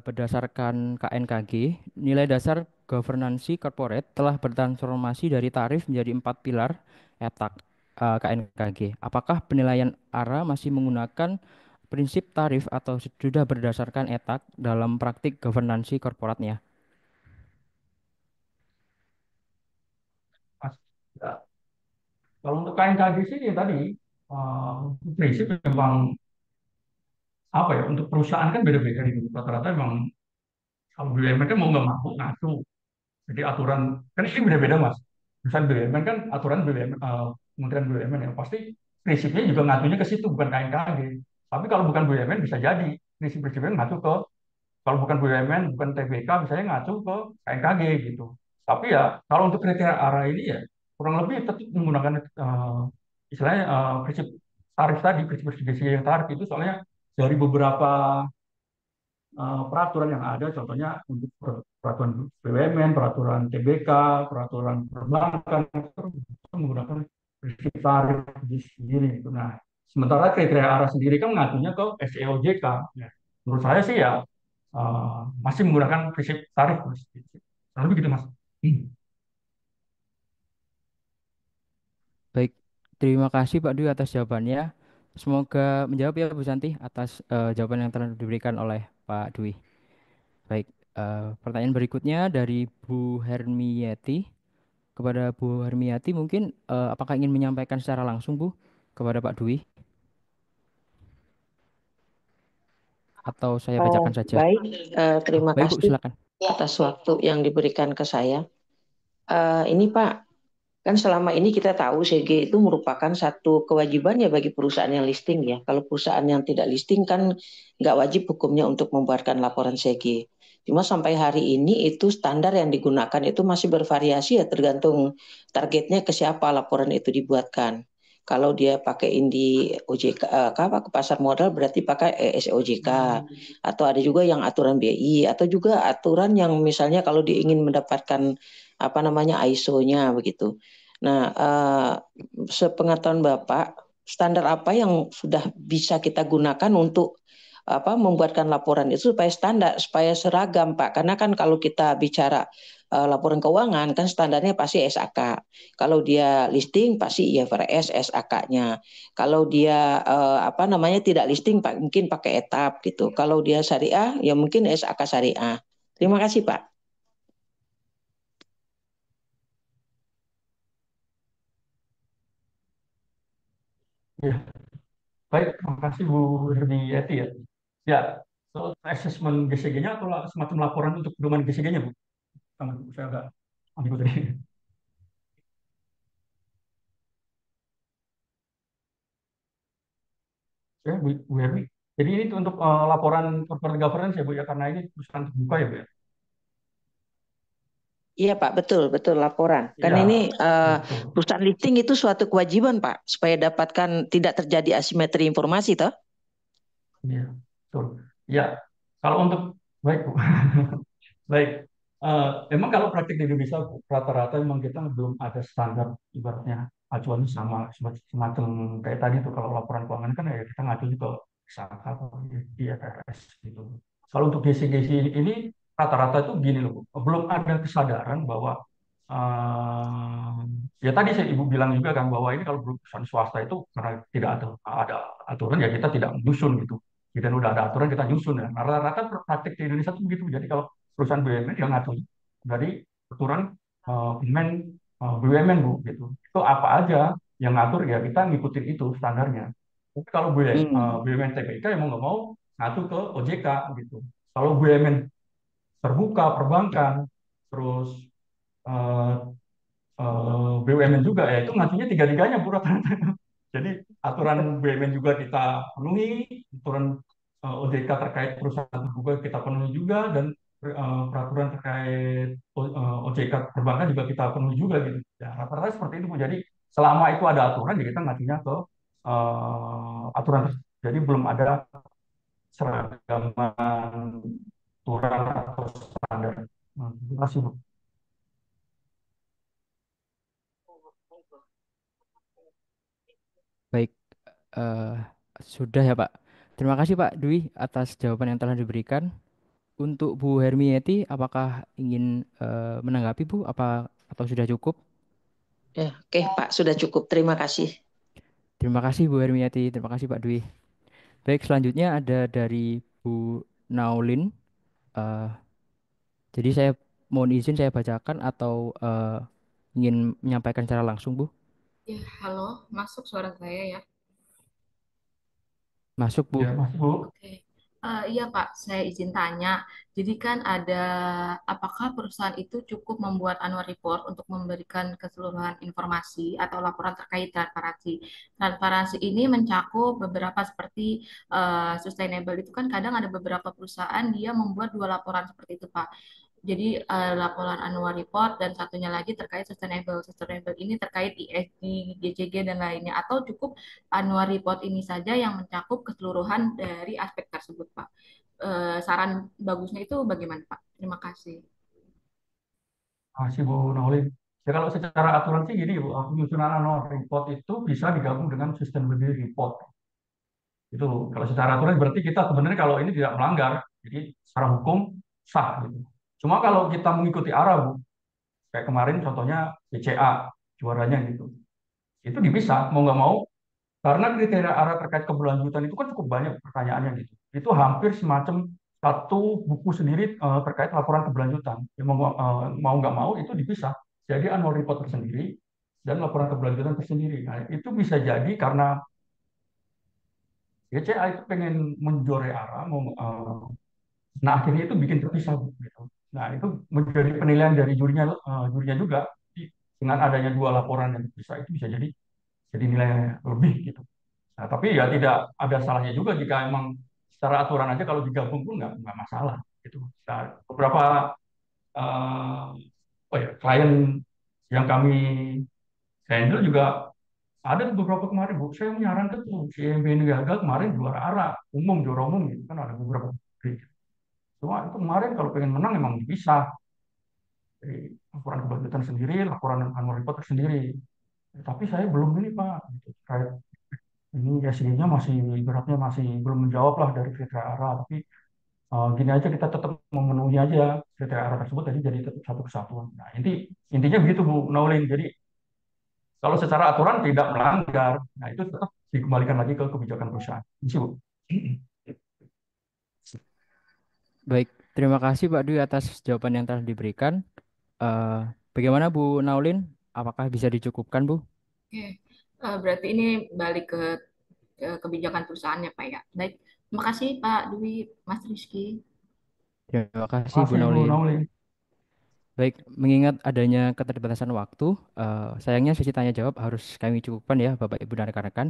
berdasarkan KNKG, nilai dasar governansi corporate telah bertransformasi dari tarif menjadi 4 pilar ETAK KNKG. Apakah penilaian ARA masih menggunakan prinsip tarif atau sudah berdasarkan ETAK dalam praktik governansi korporatnya? Mas. Ya, kalau untuk KNKG sih ya tadi prinsip memang apa ya untuk perusahaan kan beda-beda gitu. Rata-rata memang kalau BUMN kan mau nggak mau ngacu. Jadi aturan kan ini beda-beda mas. Misalnya BUMN kan aturan BUMN, Kementerian BUMN yang pasti prinsipnya juga ngacunya ke situ bukan KNKG. Tapi kalau bukan BUMN bisa jadi prinsip-prinsipnya ngacu ke kalau bukan BUMN, bukan TBK, misalnya ngacu ke KNKG gitu. Tapi ya kalau untuk kriteria ARA ini ya kurang lebih tetap menggunakan istilahnya prinsip tarif tadi, prinsip yang tarif itu soalnya dari beberapa peraturan yang ada, contohnya untuk peraturan BUMN, peraturan TBK, peraturan perbankan, itu menggunakan prinsip tarif di sendiri. Gitu. Nah, sementara kriteria ARA sendiri kan mengaturnya ke SEOJK. Ya. Menurut saya sih ya masih menggunakan prinsip tarif, Mas. Lalu begitu, Mas. Baik, terima kasih Pak Dwi atas jawabannya. Semoga menjawab ya Bu Santi atas jawaban yang telah diberikan oleh Pak Dwi. Baik, pertanyaan berikutnya dari Bu Hermiati. Kepada Bu Hermiati mungkin apakah ingin menyampaikan secara langsung Bu kepada Pak Dwi atau saya Oh, bacakan saja? baik, terima Baik Bu, kasih silakan. atas waktu yang diberikan ke saya. Ini Pak, kan selama ini kita tahu CG itu merupakan satu kewajiban ya bagi perusahaan yang listing ya. Kalau perusahaan yang tidak listing kan nggak wajib hukumnya untuk membuatkan laporan CG. Cuma sampai hari ini itu standar yang digunakan itu masih bervariasi ya tergantung targetnya ke siapa laporan itu dibuatkan. Kalau dia pakaiin di OJK, apa ke pasar modal berarti pakai ESOJK, atau ada juga yang aturan BI, atau juga aturan yang misalnya kalau dia ingin mendapatkan apa namanya ISO-nya begitu. Nah, sepengetahuan Bapak, standar apa yang sudah bisa kita gunakan untuk apa membuatkan laporan itu supaya standar, supaya seragam, Pak. Karena kan kalau kita bicara laporan keuangan kan standarnya pasti SAK. Kalau dia listing pasti IFRS SAK-nya. Kalau dia apa namanya tidak listing Pak, mungkin pakai etap gitu. Kalau dia syariah ya mungkin SAK syariah. Terima kasih, Pak. Ya, baik, terima kasih Bu Herdiati ya. Ya, soal assessment GCG-nya atau semacam laporan untuk pedoman GCG-nya, Bu? Sama, Bu. Saya agak ambil tadi. Ya, Bu Herdi. Jadi ini untuk laporan corporate governance ya, Bu, ya, karena ini perusahaan terbuka ya, Bu, ya? Iya Pak, betul, betul laporan. Kan Iya, ini betul. perusahaan listing itu suatu kewajiban Pak, supaya dapatkan tidak terjadi asimetri informasi toh. Iya, betul. Ya, kalau untuk baik Bu, baik. Memang kalau praktik di Indonesia Bu, rata-rata memang kita belum ada standar ibaratnya acuannya sama semacam kayak tadi tuh kalau laporan keuangan kan ya kita ngacu ke SAK atau IFRS gitu. Kalau untuk GC-GC ini rata-rata itu gini loh, Bu. Belum ada kesadaran bahwa ya tadi saya ibu bilang juga kan bahwa ini kalau perusahaan swasta itu karena tidak ada aturan ya kita tidak menyusun gitu. Kita udah ada aturan kita nyusun ya. Nah, rata-rata praktik di Indonesia itu begitu. Jadi kalau perusahaan BUMN dia ngatur dari aturan Permen BUMN Bu gitu. Itu apa aja yang ngatur ya kita ngikutin itu standarnya. Tapi kalau Hmm. BUMN TPK yang mau nggak mau ngatur ke OJK gitu. Kalau BUMN terbuka perbankan terus eh, BUMN juga ya itu ngajunya tiga-tiganya Bu rata-rata. Jadi aturan BUMN juga kita penuhi, aturan OJK terkait perusahaan juga kita penuhi juga dan peraturan terkait OJK perbankan juga kita penuhi juga gitu. Ya rata-rata seperti itu Bu. Jadi selama itu ada aturan ya kita ngajunya ke aturan tersebut. Jadi belum ada seragaman aturan atau standar. Nah, terima kasih Bu. Baik, eh, sudah ya Pak. Terima kasih Pak Dwi atas jawaban yang telah diberikan. Untuk Bu Hermieti, apakah ingin menanggapi Bu? Apa atau sudah cukup? Ya, oke Pak, sudah cukup. Terima kasih. Terima kasih Bu Hermiati, terima kasih Pak Dwi. Baik, selanjutnya ada dari Bu Naulin. Eh, jadi saya mohon izin saya bacakan atau ingin menyampaikan secara langsung Bu? Ya, halo, masuk suara saya ya. Masuk Bu. Ya Mas Bu. Oke. Iya Pak, saya izin tanya. Jadi kan ada, apakah perusahaan itu cukup membuat annual report untuk memberikan keseluruhan informasi atau laporan terkait transparansi? Transparansi ini mencakup beberapa seperti sustainable itu kan kadang ada beberapa perusahaan dia membuat dua laporan seperti itu Pak. Jadi laporan annual report dan satunya lagi terkait sustainable. Sustainable ini terkait ESG, GCG dan lainnya atau cukup annual report ini saja yang mencakup keseluruhan dari aspek tersebut, Pak. Saran bagusnya itu bagaimana, Pak? Terima kasih. Masih Bu Naulin. Ya kalau secara aturan sih gini Bu, penyusunan annual report itu bisa digabung dengan sustainability report. Itu kalau secara aturan berarti kita sebenarnya kalau ini tidak melanggar, jadi secara hukum sah gitu. Cuma kalau kita mengikuti arah Bu, kayak kemarin contohnya BCA juaranya gitu, itu dipisah mau nggak mau karena kriteria arah terkait keberlanjutan itu kan cukup banyak pertanyaannya gitu. Itu hampir semacam satu buku sendiri terkait laporan keberlanjutan. Ya, mau nggak mau itu dipisah. Jadi annual report tersendiri dan laporan keberlanjutan tersendiri. Nah, itu bisa jadi karena GCA itu pengen menjore arah, nah akhirnya itu bikin terpisah gitu. Nah itu menjadi penilaian dari jurinya juga. Dengan adanya dua laporan yang terpisah itu bisa jadi nilai lebih gitu. Nah, tapi ya tidak ada salahnya juga jika emang secara aturan aja kalau digabung pun nggak masalah gitu. Nah, beberapa klien yang kami handle juga ada beberapa kemarin Bu, saya menyarankan tuh si MB ini gagal kemarin juara ARA juara umum gitu kan ada beberapa. Cuma itu kemarin kalau pengen menang emang bisa. Jadi, laporan keberlanjutan sendiri, laporan annual report tersendiri. Tapi saya belum ini Pak, gitu. Kayak ini SG-nya masih beratnya masih belum menjawab lah dari kriteria ARA. Tapi gini aja kita tetap memenuhi aja kriteria ARA tersebut jadi tetap satu kesatuan. Nah, intinya begitu Bu Naulin. Jadi kalau secara aturan tidak melanggar, nah itu tetap dikembalikan lagi ke kebijakan perusahaan. Ini sih, Bu. Baik, terima kasih Pak Dwi atas jawaban yang telah diberikan. Eh, bagaimana Bu Naulin? Apakah bisa dicukupkan Bu? Oke. Berarti ini balik ke kebijakan perusahaannya, Pak ya. Baik. Terima kasih Pak Dwi, Mas Rizky. Terima kasih Bu Masih Bu Naulin. Naulin. Baik, mengingat adanya keterbatasan waktu, sayangnya sesi tanya jawab harus kami cukupkan ya Bapak Ibu dan rekan-rekan.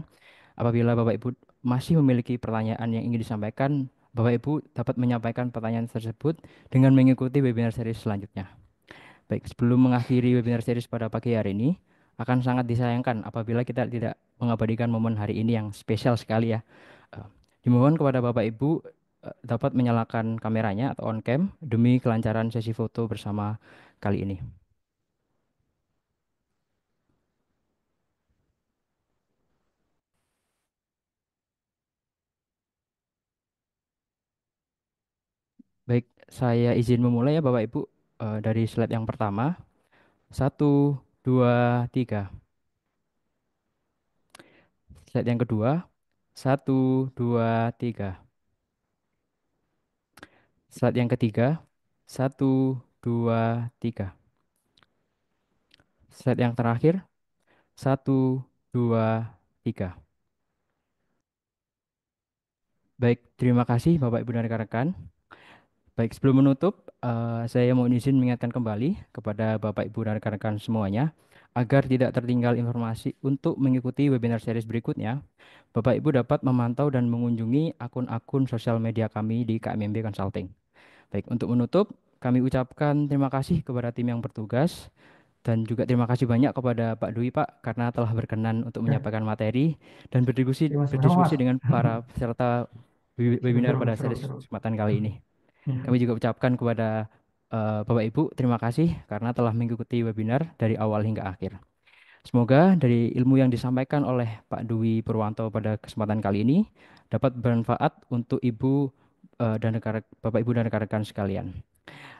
Apabila Bapak Ibu masih memiliki pertanyaan yang ingin disampaikan, Bapak Ibu dapat menyampaikan pertanyaan tersebut dengan mengikuti webinar series selanjutnya. Baik, sebelum mengakhiri webinar series pada pagi hari ini, akan sangat disayangkan apabila kita tidak mengabadikan momen hari ini yang spesial sekali ya. Eh, Dimohon kepada Bapak Ibu dapat menyalakan kameranya atau on cam demi kelancaran sesi foto bersama kali ini. Saya izin memulai ya Bapak Ibu. Dari slide yang pertama. Satu, dua, tiga. Slide yang kedua. Satu, dua, tiga. Slide yang ketiga. Satu, dua, tiga. Slide yang terakhir. Satu, dua, tiga. Baik, terima kasih Bapak Ibu dan rekan-rekan. Baik, sebelum menutup, saya mau izin mengingatkan kembali kepada Bapak Ibu dan rekan-rekan semuanya agar tidak tertinggal informasi untuk mengikuti webinar series berikutnya. Bapak Ibu dapat memantau dan mengunjungi akun-akun sosial media kami di KMMB Consulting. Baik, untuk menutup, kami ucapkan terima kasih kepada tim yang bertugas dan juga terima kasih banyak kepada Pak Dwi Pak karena telah berkenan untuk Ya, menyampaikan materi dan berdiskusi, ya Mas, sama Mas. berdiskusi dengan para peserta webinar Seru, pada seru, series seru. kesempatan kali ini. Iya. Kami juga ucapkan kepada Bapak Ibu terima kasih karena telah mengikuti webinar dari awal hingga akhir. Semoga dari ilmu yang disampaikan oleh Pak Dwi Purwanto pada kesempatan kali ini dapat bermanfaat untuk Ibu dan Bapak Ibu dan rekan-rekan sekalian.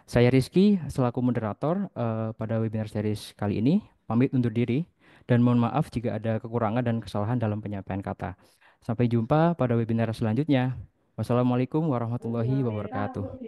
Saya Rizky selaku moderator pada webinar series kali ini pamit undur diri dan mohon maaf jika ada kekurangan dan kesalahan dalam penyampaian kata. Sampai jumpa pada webinar selanjutnya. Wassalamualaikum warahmatullahi wabarakatuh.